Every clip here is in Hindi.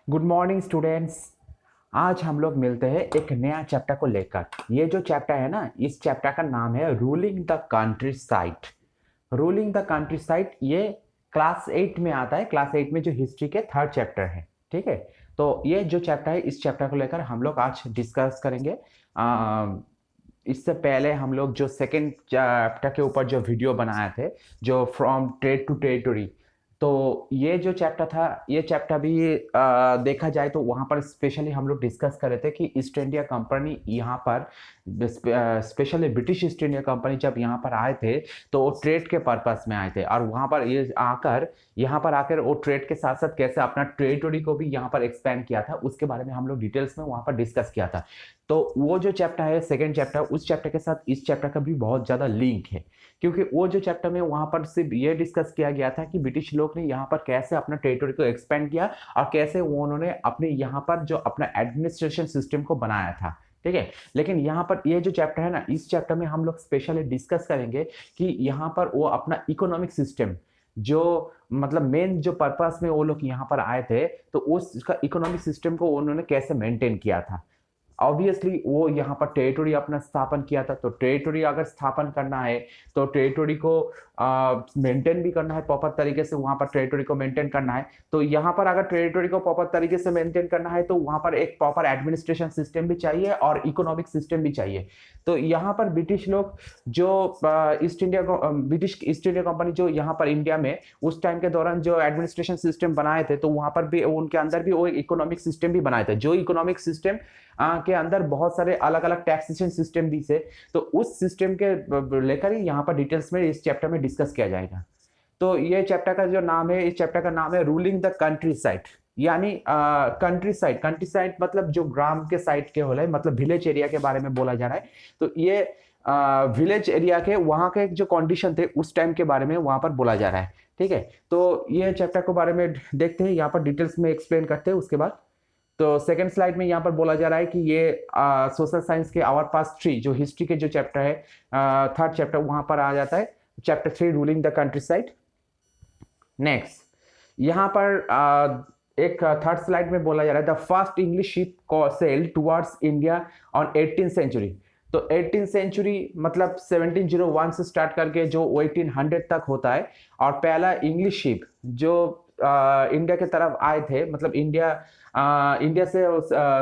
Good morning students. आज हम लोग मिलते हैं एक नया चैप्टर को लेकर। ये जो चैप्टर है ना, इस चैप्टर का नाम है ruling the country side. Ruling the country side ये क्लास 8 में आता है। क्लास 8 में जो हिस्ट्री के थर्ड चैप्टर है, ठीक है। तो ये जो चैप्टर है, इस चैप्टर को लेकर हम लोग आज डिस्कस करेंगे। इससे पहले हम लोग जो सेकेंड चैप्टर के ऊपर जो वीडियो बनाए थे, जो फ्रॉम ट्रेड टू टेरिटरी, तो ये जो चैप्टर था, ये चैप्टर भी देखा जाए तो वहाँ पर स्पेशली हम लोग डिस्कस कर रहे थे कि ईस्ट इंडिया कंपनी यहाँ पर, specially British east India company जब यहाँ पर आए थे तो वो ट्रेड के पर्पस में आए थे। और वहाँ पर ये आकर, यहाँ पर आकर वो ट्रेड के साथ साथ कैसे अपना टेरिटरी को भी यहाँ पर एक्सपेंड किया था, उसके बारे में हम लोग डिटेल्स में वहाँ पर डिस्कस किया था। तो वो जो चैप्टर है, सेकेंड चैप्टर, उस चैप्टर के साथ इस चैप्टर का भी बहुत ज़्यादा लिंक है। क्योंकि वो जो चैप्टर में वहाँ पर सिर्फ ये डिस्कस किया गया था कि ब्रिटिश लोग ने यहाँ पर कैसे अपना टेरिटरी को एक्सपेंड किया और कैसे वो उन्होंने अपने यहाँ पर जो अपना एडमिनिस्ट्रेशन सिस्टम को बनाया था, ठीक है। लेकिन यहाँ पर ये जो चैप्टर है ना, इस चैप्टर में हम लोग स्पेशली डिस्कस करेंगे कि यहाँ पर वो अपना इकोनॉमिक सिस्टम, जो मतलब मेन जो पर्पस में वो लोग यहाँ पर आए थे, तो उसका इकोनॉमिक सिस्टम को उन्होंने कैसे मेंटेन किया था। ऑब्वियसली वो यहाँ पर टेरिटरी अपना स्थापन किया था, तो टेरिटरी अगर स्थापन करना है तो टेरिटरी को मेंटेन भी करना है प्रॉपर तरीके से। वहाँ पर टेरिटरी को मेंटेन करना है, तो यहाँ पर अगर टेरिटरी को प्रॉपर तरीके से मेंटेन करना है तो वहाँ पर एक प्रॉपर एडमिनिस्ट्रेशन सिस्टम भी चाहिए और इकोनॉमिक सिस्टम भी चाहिए। तो यहाँ पर ब्रिटिश लोग जो ब्रिटिश ईस्ट इंडिया कंपनी जो यहाँ पर इंडिया में उस टाइम के दौरान जो एडमिनिस्ट्रेशन सिस्टम बनाए थे, तो वहाँ पर भी उनके अंदर भी वो इकोनॉमिक सिस्टम भी बनाए थे, जो इकोनॉमिक सिस्टम के अंदर बहुत सारे अलग अलग टैक्सेशन सिस्टम भी से। तो उस सिस्टम के लेकर ही यहाँ पर डिटेल्स में इस चैप्टर में डिस्कस किया जाएगा। तो ये चैप्टर का जो नाम है, इस चैप्टर का नाम है रूलिंग द कंट्री साइड, यानी कंट्री साइड। कंट्री साइड मतलब जो ग्राम के साइड के होले, मतलब विलेज एरिया के बारे में बोला जा रहा है। तो ये विलेज एरिया के वहाँ के जो कंडीशन थे उस टाइम के बारे में वहाँ पर बोला जा रहा है, ठीक है। तो ये चैप्टर के बारे में देखते हैं, यहाँ पर डिटेल्स में एक्सप्लेन करते हैं उसके बाद। तो सेकंड स्लाइड में यहाँ पर बोला जा रहा है कि ये सोशल साइंस के आवर पास 3, जो हिस्ट्री के जो चैप्टर है, थर्ड चैप्टर, वहां पर आ जाता है chapter 3 ruling the country side. Next यहाँ पर एक थर्ड स्लाइड में बोला जा रहा है the first English ship sailed towards India on 18th century. तो 18th सेंचुरी मतलब 1701 से स्टार्ट करके जो 1800 तक होता है। और पहला इंग्लिश शिप जो इंडिया के तरफ आए थे, मतलब इंडिया से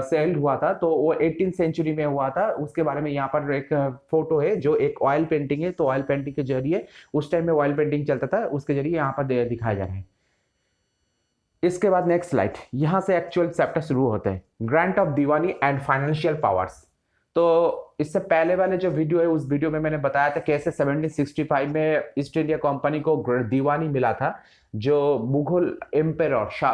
सेल्ड हुआ था, तो वो 18th सेंचुरी में हुआ था। उसके बारे में यहाँ पर एक फोटो है जो एक ऑयल पेंटिंग है। तो ऑयल पेंटिंग के जरिए, उस टाइम में ऑयल पेंटिंग चलता था, उसके जरिए यहाँ पर दिखाया जा रहा है। इसके बाद नेक्स्ट स्लाइड, यहाँ से एक्चुअल चैप्टर शुरू होते हैं, grant of Deewani and financial powers. तो इससे पहले वाले जो वीडियो है, उस वीडियो में मैंने बताया था कैसे 1765 में ईस्ट इंडिया कंपनी को दीवानी मिला था, जो मुगल एम्पेरर शाह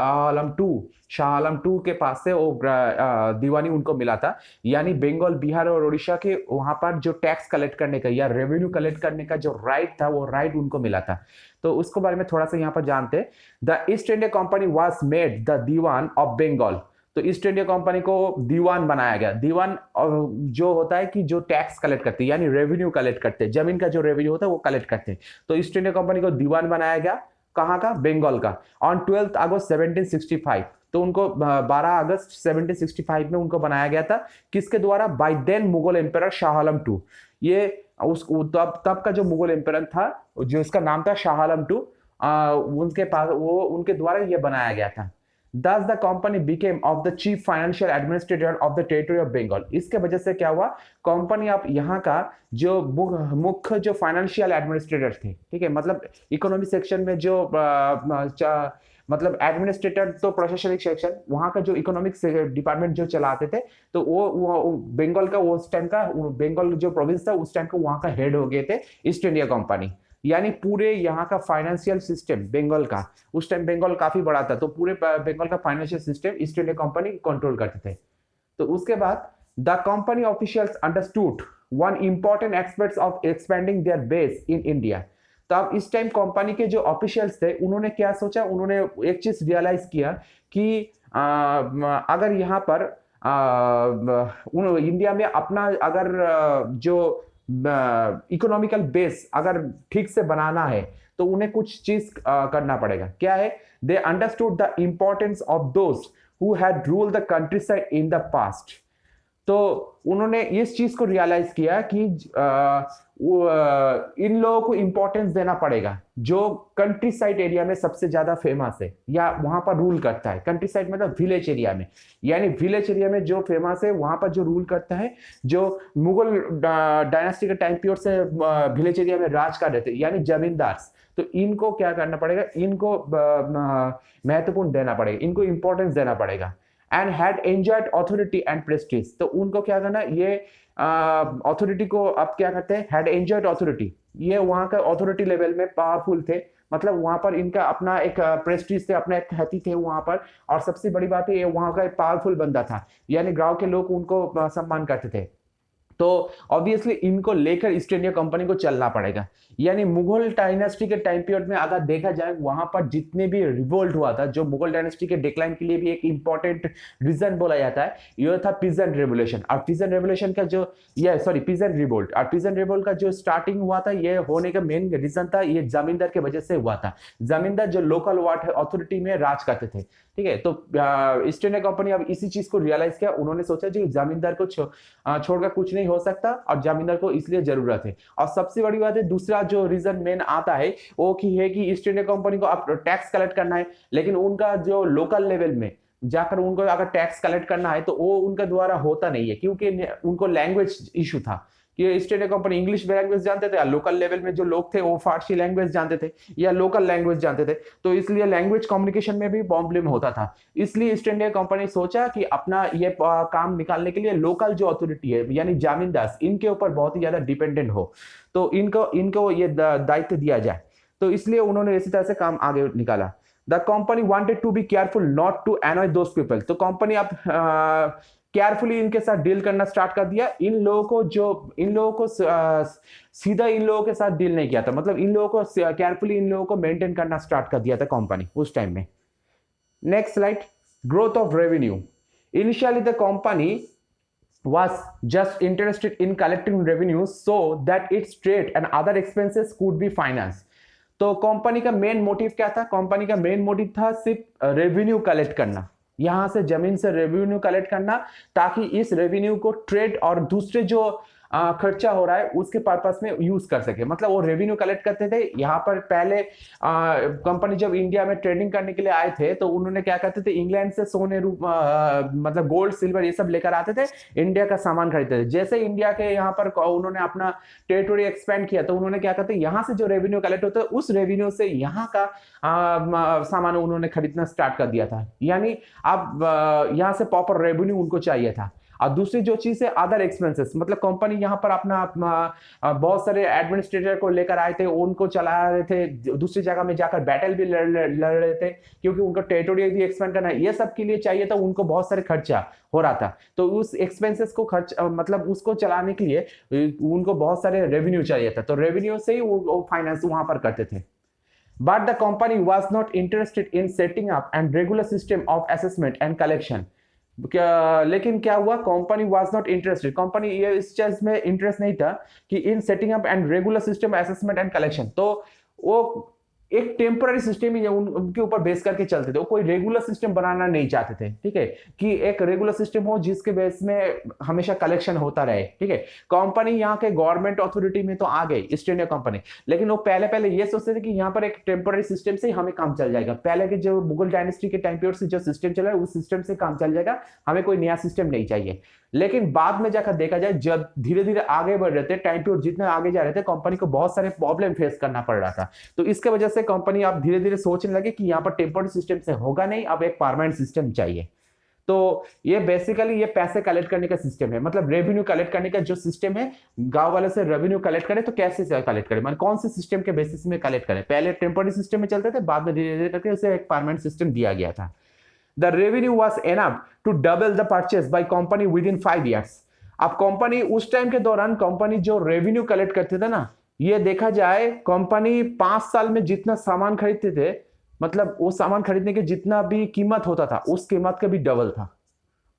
आलम टू के पास से वो दीवानी उनको मिला था। यानी बंगाल, बिहार और उड़ीसा के वहां पर जो टैक्स कलेक्ट करने का या रेवेन्यू कलेक्ट करने का जो राइट था, वो राइट उनको मिला था। तो उसके बारे में थोड़ा सा यहाँ पर जानते हैं। The East India Company was made the diwan of Bengal. तो ईस्ट इंडिया कंपनी को दीवान बनाया गया। दीवान जो होता है कि जो टैक्स कलेक्ट करते हैं, यानी रेवेन्यू कलेक्ट करते हैं, जमीन का जो रेवेन्यू होता है वो कलेक्ट करते हैं। तो ईस्ट इंडिया कंपनी को दीवान बनाया गया, कहाँ का? बंगाल का, ऑन 12 अगस्त 1765। तो उनको 12 अगस्त 1765 में उनको बनाया गया था। किसके द्वारा? By then Mughal emperor Shah Alam two. ये उस तब का जो मुगल एम्पेरर था, जो उसका नाम था शाह आलम टू, उनके पास वो उनके द्वारा ये बनाया गया था। Thus the company became of the chief financial administrator of the territory of Bengal। इसके वजह से क्या हुआ? कंपनी अब यहाँ का जो मुख्य जो फाइनेंशियल एडमिनिस्ट्रेटर थे, ठीक है, मतलब इकोनॉमी सेक्शन में जो मतलब एडमिनिस्ट्रेटर तो प्रशासनिक सेक्शन, वहाँ का जो इकोनॉमिक डिपार्टमेंट जो चलाते थे, तो वो बंगाल का उस टाइम का, बंगाल जो प्रोविंस था उस टाइम का, वहाँ का हेड हो गए थे ईस्ट इंडिया कंपनी। यानी पूरे यहाँ का फाइनेंशियल सिस्टम बंगाल का, उस टाइम बंगाल काफी बड़ा था, तो पूरे बंगाल का financial system east India company control करते थे। तो उसके बाद the company officials understood one important aspects of expanding there base in India. तो अब इस टाइम कंपनी के जो ऑफिशियल्स थे, उन्होंने क्या सोचा? उन्होंने एक चीज रियलाइज किया कि अगर यहाँ पर इंडिया में अपना अगर जो इकोनॉमिकल बेस अगर ठीक से बनाना है, तो उन्हें कुछ चीज करना पड़ेगा। क्या है? They understood the importance of those who had ruled the countryside in the past. तो उन्होंने इस चीज को रियलाइज किया कि इन लोगों को इंपॉर्टेंस देना पड़ेगा जो कंट्री साइड एरिया में सबसे ज्यादा फेमस है या वहां पर रूल करता है। कंट्री साइड मतलब विलेज एरिया में, यानी विलेज एरिया में जो फेमस है वहां पर जो रूल करता है, जो मुगल डायनेस्टी के टाइम पीरियड से विलेज एरिया में राज कर रहे थे, यानी जमींदार। तो इनको क्या करना पड़ेगा, इनको महत्वपूर्ण देना पड़ेगा, इनको इंपॉर्टेंस देना पड़ेगा। And had enjoyed authority and Prestige, तो उनको क्या करना, ये अथॉरिटी को अब क्या करते हैं, हैड एंजॉयड ऑथोरिटी, ये वहां का अथॉरिटी लेवल में पावरफुल थे, मतलब वहां पर इनका अपना एक प्रेस्टीज थे, अपना एक ख्याति थे वहां पर। और सबसे बड़ी बात है ये वहां का एक पावरफुल बंदा था, यानी गांव के लोग उनको सम्मान करते थे। तो ऑब्वियसली इनको लेकर ईस्ट इंडिया कंपनी को चलना पड़ेगा। यानी मुगल डायनेस्टी के टाइम पीरियड में अगर देखा जाए वहां पर जितने भी रिवोल्ट हुआ था, जो मुगल डायनेस्टी के डिक्लाइन के लिए भी एक इंपॉर्टेंट रीजन बोला जाता है, यह था पीजेंट रेवोल्यूशन। और पीजेंट रेवोल्यूशन का जो पीजेंट रिवोल्ट, और पीजेंट रिवोल्ट का जो स्टार्टिंग हुआ था, ये होने का मेन रीजन था ये जमींदार के वजह से हुआ था। जमींदार जो लोकल वाट अथॉरिटी में राज करते थे, ठीक है। तो ईस्ट इंडिया कंपनी अब इसी चीज को रियलाइज किया, उन्होंने सोचा जी जमींदार को छोड़कर कुछ नहीं हो सकता, और जमींदार को इसलिए जरूरत है। और सबसे बड़ी बात है, दूसरा जो रीजन मेन आता है वो की है कि ईस्ट इंडिया कंपनी को अब टैक्स कलेक्ट करना है, लेकिन उनका जो लोकल लेवल में जाकर उनको अगर टैक्स कलेक्ट करना है तो वो उनके द्वारा होता नहीं है, क्योंकि उनको लैंग्वेज इशू था कि east India company English language जानते थे, या लोकल लेवल में जो लोग थे वो फारसी लैंग्वेज जानते थे या लोकल लैंग्वेज जानते थे, तो इसलिए लैंग्वेज कम्युनिकेशन में भी प्रॉब्लम होता था। इसलिए ईस्ट इंडिया कंपनी सोचा कि अपना ये काम निकालने के लिए लोकल जो अथॉरिटी है यानी जमींदार, इनके ऊपर बहुत ही ज्यादा डिपेंडेंट हो, तो इनको ये दायित्व दिया जाए। तो इसलिए उन्होंने इसी तरह से काम आगे निकाला। The company wanted to be careful not to annoy those people, तो कंपनी अब केयरफुली इनके साथ डील करना स्टार्ट कर दिया। इन लोगों को सीधा इन लोगों के साथ डील नहीं किया था, मतलब इन लोगों को केयरफुली इन लोगों को मेंटेन करना स्टार्ट कर दिया था कंपनी उस टाइम में। Next slide, growth of revenue. Initially the company was just interested in collecting revenue so that its trade and other expenses could be financed। तो कंपनी का मेन मोटिव क्या था, कंपनी का मेन मोटिव था सिर्फ रेवेन्यू कलेक्ट करना, यहां से जमीन से रेवेन्यू कलेक्ट करना, ताकि इस रेवेन्यू को ट्रेड और दूसरे जो खर्चा हो रहा है उसके पर्पस में यूज कर सके। मतलब वो रेवेन्यू कलेक्ट करते थे। यहाँ पर पहले कंपनी जब इंडिया में ट्रेडिंग करने के लिए आए थे तो उन्होंने क्या करते थे, इंग्लैंड से सोने मतलब गोल्ड सिल्वर ये सब लेकर आते थे, इंडिया का सामान खरीदते थे। जैसे इंडिया के यहाँ पर उन्होंने अपना टेरिटोरी एक्सपेंड किया तो उन्होंने क्या करते, यहाँ से जो रेवेन्यू कलेक्ट होता है उस रेवेन्यू से यहाँ का सामान उन्होंने खरीदना स्टार्ट कर दिया था। यानी अब यहाँ से प्रॉपर रेवेन्यू उनको चाहिए था। और दूसरी जो चीज है अदर एक्सपेंसेस, मतलब कंपनी यहाँ पर अपना बहुत सारे एडमिनिस्ट्रेटर को लेकर आए थे, उनको चला रहे थे, दूसरी जगह में जाकर बैटल भी लड़ रहे थे, क्योंकि उनको टेरिटोरी भी एक्सपेंड करना है, ये सब के लिए चाहिए था उनको बहुत सारे खर्चा हो रहा था। तो उस एक्सपेंसेस को मतलब उसको चलाने के लिए उनको बहुत सारे रेवेन्यू चाहिए था, तो रेवेन्यू से ही वो फाइनेंस वहां पर करते थे। But the company was not interested in setting up and regular system of assessment and collection। लेकिन क्या हुआ, company was not interested, company ये इस चीज में इंटरेस्ट नहीं था कि in setting up and regular system assessment and collection. तो वो एक टेम्पररी सिस्टम ही उनके ऊपर बेस करके चलते थे, वो कोई रेगुलर सिस्टम बनाना नहीं चाहते थे, ठीक है, कि एक रेगुलर सिस्टम हो जिसके बेस में हमेशा कलेक्शन होता रहे, ठीक है। कंपनी यहाँ के गवर्नमेंट अथॉरिटी में तो आ गई ईस्ट इंडिया कंपनी, लेकिन वो पहले ये सोचते थे कि यहाँ पर एक टेम्पररी सिस्टम से हमें काम चल जाएगा। पहले के जो मुगल डायनेस्टी के टाइम पीरियड से जो सिस्टम चला है उस सिस्टम से काम चल जाएगा, हमें कोई नया सिस्टम नहीं चाहिए। लेकिन बाद में जाकर देखा जाए, जब धीरे धीरे आगे बढ़ रहे थे, टाइम पीरियड जितने आगे जा रहे थे, कंपनी को बहुत सारे प्रॉब्लम फेस करना पड़ रहा था। तो इसके वजह से कंपनी अब धीरे धीरे सोचने लगे कि यहाँ पर टेम्पररी सिस्टम से होगा नहीं, अब एक परमानेंट सिस्टम चाहिए। तो ये बेसिकली ये पैसे कलेक्ट करने का सिस्टम है, मतलब रेवेन्यू कलेक्ट करने का जो सिस्टम है, गांव वाले से रेवेन्यू कलेक्ट करें तो कैसे कलेक्ट करें, मतलब कौन से सिस्टम के बेसिस में कलेक्ट करें। पहले टेम्पररी सिस्टम में चलते थे, बाद में धीरे धीरे करके उसे एक परमानेंट सिस्टम दिया गया था। The revenue was enough to double the purchase by company within 5 years। अब कंपनी उस टाइम के दौरान कंपनी जो रेवेन्यू कलेक्ट करते थे ना, ये देखा जाए कंपनी 5 साल में जितना सामान खरीदते थे, मतलब वो सामान खरीदने के जितना भी कीमत होता था उस कीमत का भी डबल था।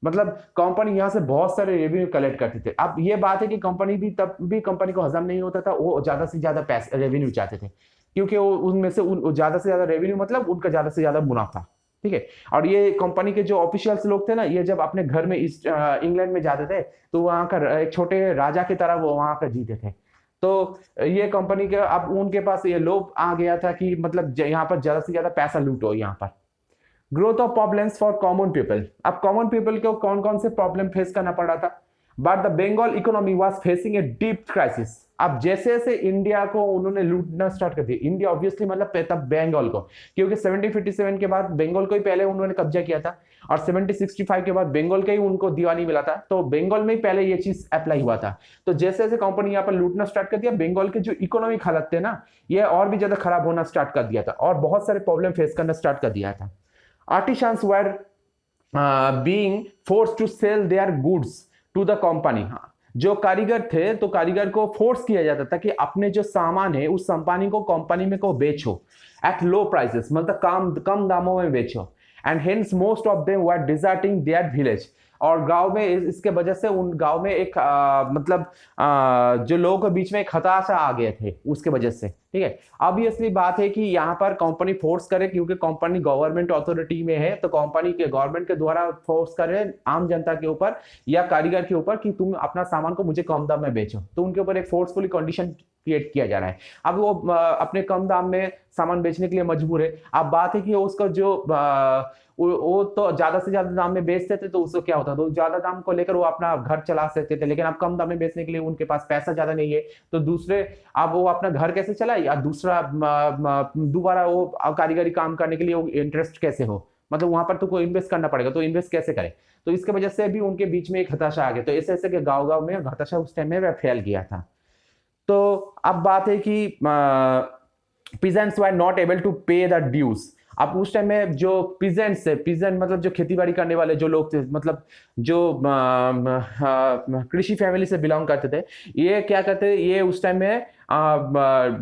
मतलब कंपनी यहाँ से बहुत सारे रेवेन्यू कलेक्ट करते थे। अब ये बात है कि कंपनी भी तब भी कंपनी को हजम नहीं होता था, वो ज्यादा से ज्यादा पैसे रेवेन्यू चाहते थे, क्योंकि वो उनमें से ज्यादा रेवेन्यू मतलब उनका ज्यादा से ज्यादा मुनाफा। ठीक है। और ये कंपनी के जो ऑफिशियल्स लोग थे ना, ये जब अपने घर में ईस्ट इंग्लैंड में जाते थे तो वहाँ का एक छोटे राजा की तरह वो वहाँ का जीते थे। तो ये कंपनी के अब उनके पास ये लोभ आ गया था कि मतलब यहाँ पर ज्यादा से ज्यादा पैसा लूटो यहाँ पर। Growth of problems for common people. अब कॉमन पीपल को कौन कौन से प्रॉब्लम फेस करना पड़ रहा था? But the Bengal economy was facing a deep crisis. अब जैसे जैसे इंडिया को उन्होंने लूटना स्टार्ट कर दिया, इंडिया ऑब्वियसली मतलब तब बंगाल को, क्योंकि 1757 के बाद बंगाल को ही पहले उन्होंने कब्जा किया था और 1765 के बाद बंगाल का ही उनको दीवानी मिला था, तो बंगाल में ही पहले ये चीज अप्लाई हुआ था। तो जैसे जैसे कंपनी यहाँ पर लूटना स्टार्ट कर दिया, बंगाल के जो इकोनॉमिक हालत थे ना, ये और भी ज्यादा खराब होना स्टार्ट कर दिया था और बहुत सारे प्रॉब्लम फेस करना स्टार्ट कर दिया था। Artisans were being forced to sell their goods to the company. जो कारीगर थे तो कारीगर को फोर्स किया जाता था कि अपने जो सामान है उस कंपनी को बेचो एट लो प्राइसेस, मतलब कम दामों में बेचो। And hence most of them were deserting their village. और गांव में इसके वजह से उन गांव में एक जो लोगों के बीच में एक हताशा आ गए थे उसके वजह से, ठीक है। ऑब्वियसली बात है कि यहाँ पर कंपनी फोर्स करे, क्योंकि कंपनी गवर्नमेंट अथॉरिटी में है, तो कंपनी के गवर्नमेंट के द्वारा फोर्स करे आम जनता के ऊपर या कारीगर के ऊपर कि तुम अपना सामान को मुझे कम दाम में बेचो, तो उनके ऊपर एक फोर्सफुली कंडीशन क्रिएट किया जा रहा है। अब वो अपने कम दाम में सामान बेचने के लिए मजबूर है। अब बात है कि उसका जो वो तो ज्यादा से ज्यादा दाम में बेचते थे, तो उसको क्या होता था, तो ज्यादा दाम को लेकर वो अपना घर चला सकते थे, लेकिन अब कम दाम में बेचने के लिए उनके पास पैसा ज्यादा नहीं है, तो दूसरे अब वो अपना घर कैसे चलाए या दूसरा दोबारा वो कारीगरी काम करने के लिए वो इंटरेस्ट कैसे हो, मतलब वहां पर तो कोई इन्वेस्ट करना पड़ेगा, तो इन्वेस्ट कैसे करे। तो इसके वजह से भी उनके बीच में एक हताशा आ गया, तो ऐसे ऐसे के गाँव गाँव में हताशा उस टाइम में फैल गया था। तो अब बात है कि peasants were not able to pay the dues। अब उस टाइम में जो पीजेंट्स है, पीजेंट मतलब जो खेती बाड़ी करने वाले जो लोग थे, मतलब जो कृषि फैमिली से बिलोंग करते थे, ये क्या करते थे, ये उस टाइम में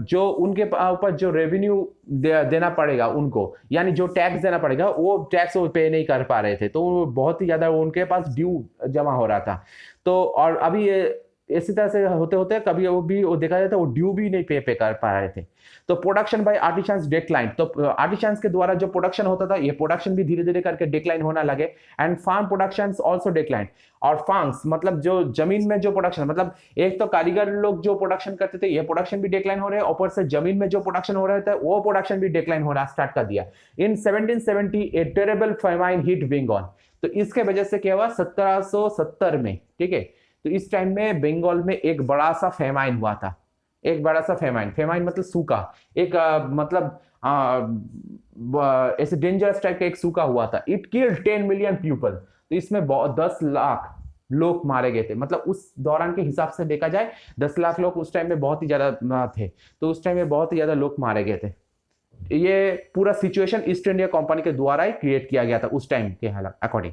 जो उनके ऊपर जो रेवेन्यू देना पड़ेगा उनको, यानी जो टैक्स देना पड़ेगा, वो टैक्स वो पे नहीं कर पा रहे थे, तो बहुत ही ज्यादा उनके पास ड्यू जमा हो रहा था। तो और अभी ये इसी तरह से होते होते कभी वो देखा जाता है वो ड्यू भी नहीं पे कर पा रहे थे। तो प्रोडक्शन बाय आर्टिसंस डिक्लाइन, तो आर्टिसंस के द्वारा जो प्रोडक्शन होता था, ये प्रोडक्शन भी धीरे धीरे करके डिक्लाइन होना लगे। And farm production also decline. और फार्म्स मतलब जो जमीन में जो प्रोडक्शन, मतलब एक तो कारीगर लोग जो प्रोडक्शन करते थे, ये प्रोडक्शन भी डिक्लाइन हो रहे हैं, ऊपर से जमीन में जो प्रोडक्शन हो रहा था वो प्रोडक्शन भी डिक्लाइन होना स्टार्ट कर दिया। इन 1770 ए टेरेबल फेमाइन हिट बंगाल। तो इसके वजह से क्या हुआ, 1770 में, ठीक है, तो इस टाइम में बंगाल में एक बड़ा सा फेमाइन हुआ था, एक बड़ा सा फेमाइन, फेमाइन मतलब सूखा, एक मतलब ऐसे डेंजरस टाइप का एक सूखा हुआ था। It killed 10 million people. तो इसमें 10 लाख लोग मारे गए थे, मतलब उस दौरान के हिसाब से देखा जाए 10 लाख लोग उस टाइम में बहुत ही ज्यादा थे, तो उस टाइम में बहुत ही ज्यादा लोग मारे गए थे। ये पूरा सिचुएशन ईस्ट इंडिया कंपनी के द्वारा ही क्रिएट किया गया था उस टाइम के अकॉर्डिंग।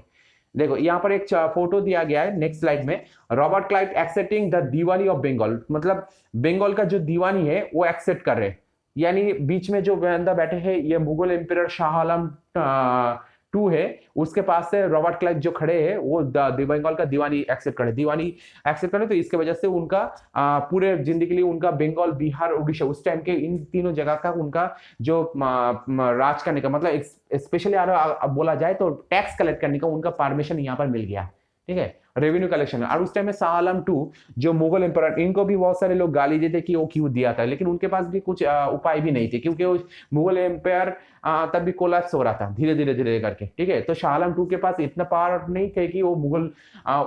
देखो यहाँ पर एक फोटो दिया गया है नेक्स्ट स्लाइड में, Robert Clive accepting the diwani of Bengal, मतलब बंगाल का जो दीवानी है वो एक्सेप्ट कर रहे हैं। यानी बीच में जो बंदा बैठे हैं ये मुगल एम्पायर शाह आलम टू है, उसके पास से रॉबर्ट क्लाइव जो खड़े हैं वो बंगाल का दीवानी एक्सेप्ट करे, दीवानी एक्सेप्ट करे। तो इसके वजह से उनका पूरे जिंदगी के लिए उनका बंगाल, बिहार, उड़ीसा उस टाइम के इन तीनों जगह का उनका जो राज करने का, मतलब स्पेशली बोला जाए तो टैक्स कलेक्ट करने का उनका परमिशन यहाँ पर मिल गया, ठीक है, रेवेन्यू कलेक्शन। और उस टाइम में शाह आलम टू जो मुगल एम्पायर, इनको भी बहुत सारे लोग गाली देते कि वो क्यों दिया था, लेकिन उनके पास भी कुछ उपाय भी नहीं थे, क्योंकि वो मुगल एम्पायर तब भी कोलैप्स हो रहा था धीरे धीरे धीरे करके, ठीक है। तो शाह आलम टू के पास इतना पावर नहीं थे कि वो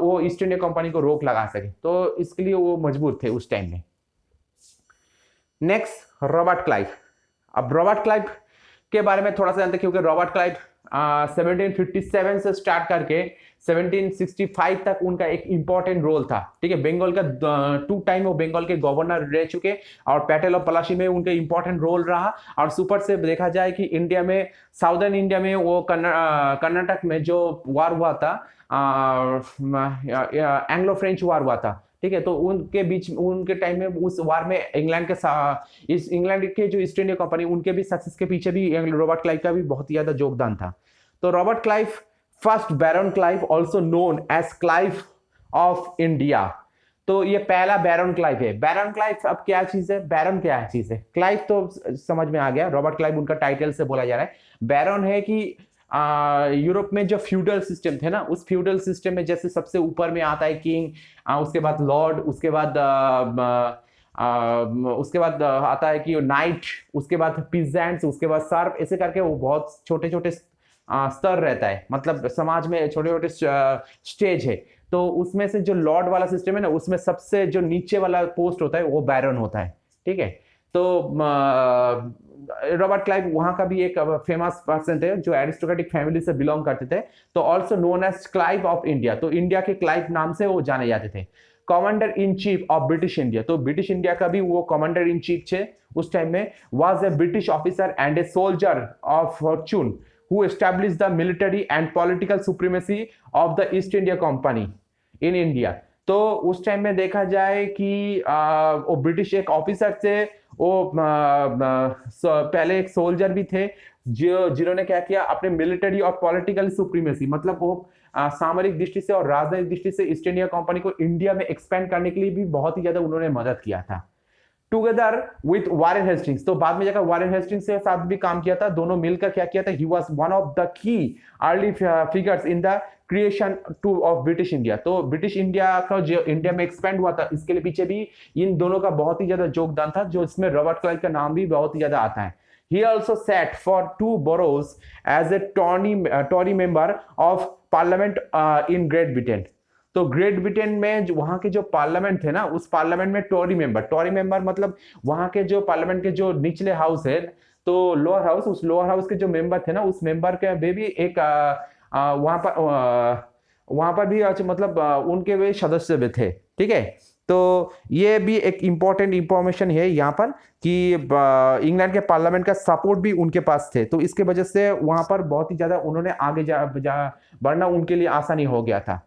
वो ईस्ट इंडिया कंपनी को रोक लगा सके, तो इसके लिए वो मजबूर थे उस टाइम में। Next Robert Clive. अब रॉबर्ट क्लाइव के बारे में थोड़ा सा जानते हैं, क्योंकि रॉबर्ट क्लाइव 1757 से स्टार्ट करके 1765 तक उनका एक इंपॉर्टेंट रोल था, ठीक है। बंगाल का 2 टाइम वो बंगाल के गवर्नर रह चुके, और पैटेल और पलाशी में उनका इंपॉर्टेंट रोल रहा। और सुपर से देखा जाए कि इंडिया में, साउदर्न इंडिया में वो कर्नाटक में जो वार हुआ था, एंग्लो फ्रेंच वार हुआ था, ठीक है। तो उनके बीच, उनके टाइम में उस वार में इंग्लैंड के जो ईस्ट इंडिया कंपनी, उनके भी सक्सेस के पीछे भी रॉबर्ट क्लाइव का भी बहुत ही ज्यादा योगदान था। तो Robert Clive, first baron Clive, also known as Clive of India. तो ये पहला बैरन क्लाइव है। बैरन क्लाइव अब क्या चीज है, बैरन क्या चीज है, क्लाइव तो समझ में आ गया, रॉबर्ट क्लाइव उनका टाइटल से बोला जा रहा है। बैरन है कि यूरोप में जो फ्यूडल सिस्टम थे ना, उस फ्यूडल सिस्टम में जैसे सबसे ऊपर में आता है किंग, उसके बाद लॉर्ड, उसके बाद आता है कि नाइट, उसके बाद पीजेंट्स, उसके बाद सर्व, ऐसे करके वो बहुत छोटे छोटे स्तर रहता है, मतलब समाज में छोटे छोटे स्टेज है। तो उसमें से जो लॉर्ड वाला सिस्टम है ना, उसमें सबसे जो नीचे वाला पोस्ट होता है वो बैरन होता है, ठीक है। तो रॉबर्ट क्लाइव वहां का भी एक फेमस पर्सन थे जो एरिस्टोक्रेटिक फैमिली से बिलोंग करते थे, तो also known as Clive of India, तो इंडिया के क्लाइव नाम से वो जाने जाते थे। Commander in chief of British India, तो ब्रिटिश इंडिया का भी वो कमांडर इन चीफ थे उस टाइम में, was a British officer and a soldier of Fortune who established the military and political supremacy of the East India Company in India। तो उस टाइम में देखा जाए कि वो ब्रिटिश एक ऑफिसर थे, वो पहले एक सोल्जर भी थे, जो जिन्होंने क्या किया, अपने मिलिट्री और पॉलिटिकल सुप्रीमेसी, मतलब वो सामरिक दृष्टि से और राजनैतिक दृष्टि से ईस्ट इंडिया कंपनी को इंडिया में एक्सपेंड करने के लिए भी बहुत ही ज्यादा उन्होंने मदद किया था, टुगेदर विथ वारेन हेस्टिंग्स। तो बाद में जाकर वारेन हेस्टिंग्स के साथ भी काम किया था, दोनों मिलकर क्या किया था, he was one of the key early figures in the creation two of British India. तो ब्रिटिश इंडिया का जो इंडिया में एक्सपेंड हुआ था, इसके लिए पीछे भी इन दोनों का बहुत ही ज्यादा योगदान था, जो इसमें रॉबर्ट क्लाइव का नाम भी बहुत ही ज्यादा आता है। He also sat for 2 boroughs as a Tory member of Parliament in Great Britain। तो ग्रेट ब्रिटेन में जो वहां के जो पार्लियामेंट थे ना, उस पार्लियामेंट में टॉरी मेंबर मतलब वहां के जो पार्लियामेंट के जो निचले हाउस है, तो लोअर हाउस, उस लोअर हाउस के जो मेंबर थे ना, उस मेंबर के भी एक वहां पर भी मतलब उनके वे सदस्य भी थे, ठीक है। तो ये भी एक इंपॉर्टेंट इंफॉर्मेशन है यहाँ पर कि इंग्लैंड के पार्लियामेंट का सपोर्ट भी उनके पास थे, तो इसके वजह से वहां पर बहुत ही ज्यादा उन्होंने आगे बढ़ना उनके लिए आसानी हो गया था।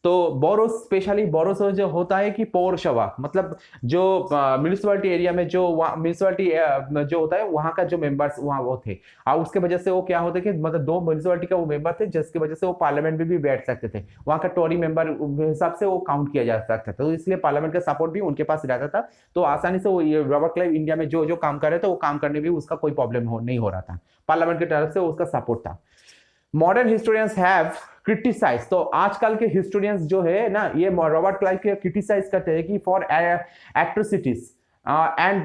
तो बोरोस, स्पेशली बोरोस जो होता है कि पौरसभा, मतलब जो म्यूनिसिपैलिटी एरिया में जो म्यूनिसिपैलिटी जो होता है वहां का जो मेंबर्स वहां वो थे, और उसके वजह से वो क्या होता है कि मतलब 2 म्यूनिसिपैलिटी का वो मेंबर थे, जिसकी वजह से वो पार्लियामेंट में भी बैठ सकते थे, वहां का टोरी मेंबर हिसाब से वो काउंट किया जा सकता था, तो इसलिए पार्लियामेंट का सपोर्ट भी उनके पास रहता था। तो आसानी से वो रॉबर्ट क्लाइव इंडिया में जो जो काम कर रहे थे वो काम करने भी उसका कोई प्रॉब्लम नहीं हो रहा था, पार्लियामेंट की तरफ से उसका सपोर्ट था। मॉडर्न हिस्टोरियंस हैव क्रिटिसाइज, तो आजकल के हिस्टोरियंस जो है ना, ये रॉबर्ट क्लाइव के क्रिटिसाइज करते हैं कि for atrocities and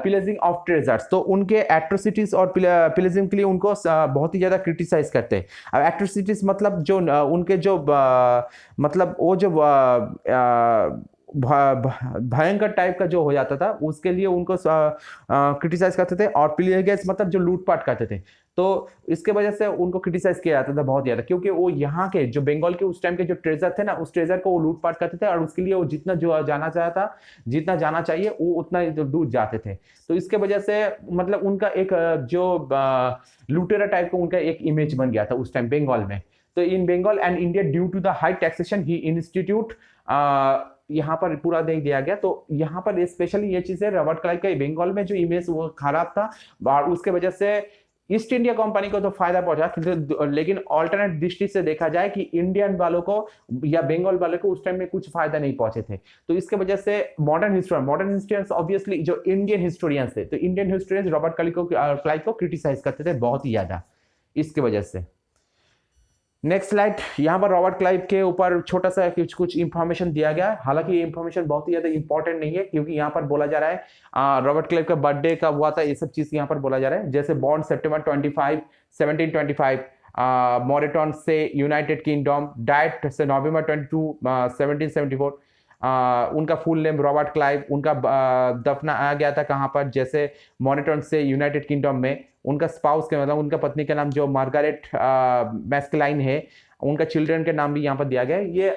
pillaging of treasures, तो उनके एट्रोसिटीज और पिलेजिंग के लिए उनको बहुत ही ज्यादा क्रिटिसाइज करते हैं। अब एट्रोसिटीज मतलब जो उनके जो मतलब वो जो भयंकर टाइप का जो हो जाता था, उसके लिए उनको क्रिटिसाइज करते थे, और पिलेजेस मतलब जो लूटपाट करते थे, तो इसके वजह से उनको क्रिटिसाइज किया जाता था बहुत ज्यादा, क्योंकि वो यहाँ के जो बंगाल के उस टाइम के जो ट्रेजर थे ना, उस ट्रेजर को वो लूटपाट करते थे, और उसके लिए वो जितना जो जाना चाहता, जितना जाना चाहिए वो उतना दूर जाते थे। तो इसके वजह से मतलब उनका एक जो लुटेरा टाइप का उनका एक इमेज बन गया था उस टाइम बंगाल में। तो in Bengal and India due to the high taxation he institute यहाँ पर पूरा दे दिया गया। तो यहाँ पर स्पेशली ये चीज है, रॉबर्ट क्लाइव का बंगाल में जो इमेज वो खराब था, और उसके वजह से ईस्ट इंडिया कंपनी को तो फायदा पहुंचा, लेकिन ऑल्टरनेट दृष्टि से देखा जाए कि इंडियन वालों को या बंगाल वालों को उस टाइम में कुछ फायदा नहीं पहुंचे थे। तो इसके वजह से मॉडर्न हिस्टोरियंस ऑब्वियसली जो इंडियन हिस्टोरियंस थे, तो इंडियन हिस्टोरियंस रॉबर्ट क्लाइव को क्रिटिसाइज करते थे बहुत ही ज्यादा इसके वजह से। नेक्स्ट स्लाइड, यहाँ पर रॉबर्ट क्लाइव के ऊपर छोटा सा कुछ इंफॉर्मेशन दिया गया है, हालांकि ये इंफॉर्मेशन बहुत ही ज्यादा इंपॉर्टेंट नहीं है, क्योंकि यहाँ पर बोला जा रहा है रॉबर्ट क्लाइव का बर्थडे कब हुआ था, ये सब चीज यहाँ पर बोला जा रहा है। जैसे बॉर्न September 25, 1725, मोरेटन से यूनाइटेड किंगडम, डाइट से November 22, 1774। उनका फुल नेम रॉबर्ट क्लाइव, उनका दफनाया गया था कहाँ पर, जैसे मोरेटन से यूनाइटेड किंगडम में। उनका स्पाउस के मतलब उनका पत्नी का नाम जो मार्गारेट मैस्कलाइन है, उनका चिल्ड्रन के नाम भी यहाँ पर दिया गया है। ये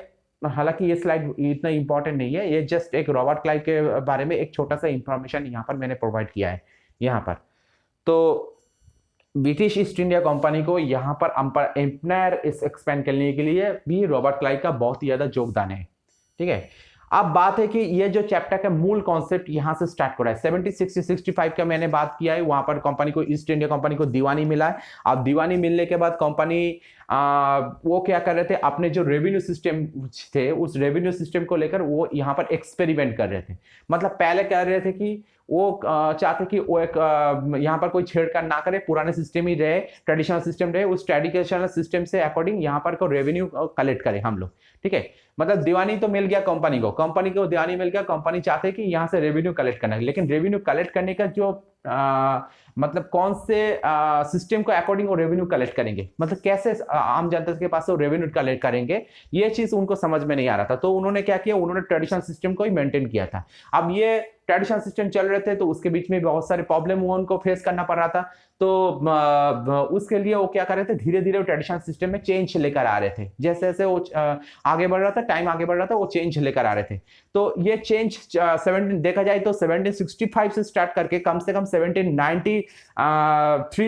हालांकि ये स्लाइड इतना इंपॉर्टेंट नहीं है, ये जस्ट एक रॉबर्ट क्लाइव के बारे में एक छोटा सा इंफॉर्मेशन यहाँ पर मैंने प्रोवाइड किया है यहाँ पर। तो ब्रिटिश ईस्ट इंडिया कंपनी को यहाँ पर एम्पायर एक्सपेंड करने के लिए भी रॉबर्ट क्लाइव का बहुत ही ज्यादा योगदान है, ठीक है। अब बात है कि ये जो चैप्टर का मूल कॉन्सेप्ट यहाँ से स्टार्ट हो रहा है। 76-65 का मैंने बात किया है, वहां पर कंपनी को, ईस्ट इंडिया कंपनी को दीवानी मिला है। अब दीवानी मिलने के बाद कंपनी वो क्या कर रहे थे, अपने जो रेवेन्यू सिस्टम थे उस रेवेन्यू सिस्टम को लेकर वो यहाँ पर एक्सपेरिमेंट कर रहे थे। मतलब पहले कह रहे थे कि वो चाहते कि वो एक यहाँ पर कोई छेड़छाड़ ना करे, पुराने सिस्टम ही रहे, ट्रेडिशनल सिस्टम रहे, उस ट्रेडिशनल सिस्टम से अकॉर्डिंग यहाँ पर को रेवेन्यू कलेक्ट करें हम लोग, ठीक है। मतलब दीवानी तो मिल गया कंपनी को दीवानी मिल गया, कंपनी चाहते कि यहाँ से रेवेन्यू कलेक्ट करना है, लेकिन रेवेन्यू कलेक्ट करने का जो मतलब कौन से सिस्टम को अकॉर्डिंग वो रेवेन्यू कलेक्ट करेंगे, मतलब कैसे आम जनता के पास वो रेवेन्यू कलेक्ट करेंगे, ये चीज उनको समझ में नहीं आ रहा था। तो उन्होंने क्या किया, उन्होंने ट्रेडिशनल सिस्टम को ही मेंटेन किया था। अब ये ट्रेडिशनल सिस्टम चल रहे थे तो उसके बीच में बहुत सारे प्रॉब्लम हुआ, उनको फेस करना पड़ रहा था। तो उसके लिए वो क्या कर रहे थे, धीरे धीरे वो ट्रेडिशनल सिस्टम में चेंज लेकर आ रहे थे। जैसे जैसे वो आगे बढ़ रहा था, टाइम आगे बढ़ रहा था, वो चेंज लेकर आ रहे थे। तो ये चेंज 17 देखा जाए तो 1765 से स्टार्ट करके कम से कम 1793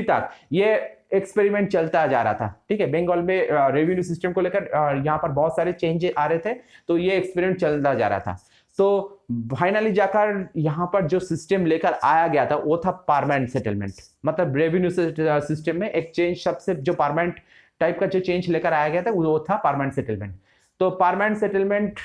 तक ये एक्सपेरिमेंट चलता जा रहा था, ठीक है। बंगाल में रेवेन्यू सिस्टम को लेकर यहाँ पर बहुत सारे चेंज आ रहे थे, तो ये एक्सपेरिमेंट चलता जा रहा था। तो फाइनली जाकर यहाँ पर जो सिस्टम लेकर आया गया था वो था परमानेंट सेटलमेंट। मतलब रेवेन्यू सिस्टम में एक चेंज, सबसे जो परमानेंट टाइप का जो चेंज लेकर आया गया था वो था परमानेंट सेटलमेंट। तो परमानेंट सेटलमेंट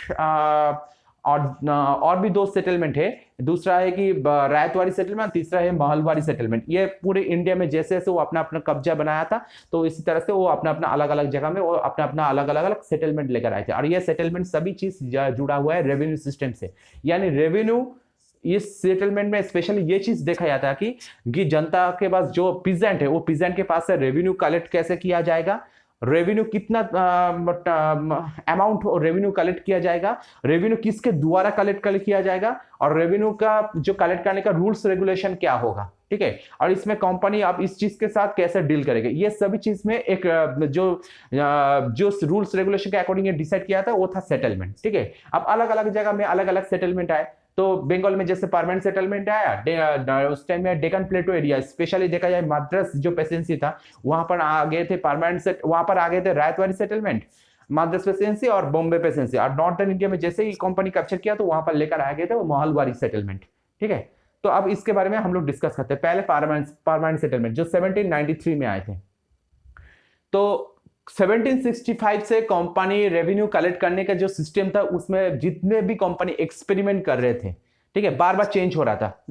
और भी दो सेटलमेंट है, दूसरा है कि रायतवाड़ी सेटलमेंट, तीसरा है महलवाड़ी सेटलमेंट। ये पूरे इंडिया में जैसे जैसे वो अपना अपना कब्जा बनाया था, तो इसी तरह से वो अपना अपना अलग अलग जगह में वो अपना अपना अलग अलग अलग सेटलमेंट लेकर आए थे। और ये सेटलमेंट सभी चीज जुड़ा हुआ है रेवेन्यू सिस्टम से, यानी रेवेन्यू इस सेटलमेंट में स्पेशली ये चीज देखा जाता है कि जनता के पास जो पीजेंट है, वो पीजेंट के पास से रेवेन्यू कलेक्ट कैसे किया जाएगा, रेवेन्यू कितना अमाउंट रेवेन्यू कलेक्ट किया जाएगा, रेवेन्यू किसके द्वारा कलेक्ट किया जाएगा, और रेवेन्यू का जो कलेक्ट करने का रूल्स रेगुलेशन क्या होगा, ठीक है। और इसमें कंपनी अब इस चीज के साथ कैसे डील करेगी, ये सभी चीज में एक जो रूल्स रेगुलेशन के अकॉर्डिंग डिसाइड किया था वो था सेटलमेंट, ठीक है। अब अलग अलग जगह में अलग अलग सेटलमेंट आए। तो बंगाल में जैसे परमानेंट सेटलमेंट आया, उस टाइम में डेक्कन प्लेटो एरिया, स्पेशली देखा जाए मद्रास जो प्रेसिडेंसी था, वहां पर आ गए थे परमानेंट वहां पर आ गए थे रायतवाड़ी सेटलमेंट, मद्रास प्रेसिडेंसी और बॉम्बे प्रेसिडेंसी। और नॉर्थर्न इंडिया में जैसे ही कंपनी कैप्चर किया तो वहां पर लेकर आ गए थे वो महलवाड़ी सेटलमेंट, ठीक है। तो अब इसके बारे में हम लोग डिस्कस करते हैं। पहले परमानेंट सेटलमेंट जो 1793 में आए थे। तो 1765 से कंपनी रेवेन्यू कलेक्ट करने का जो सिस्टम था, उसमें जितने भी कंपनी एक्सपेरिमेंट कर रहे थे, ठीक है, बार बार चेंज हो रहा था।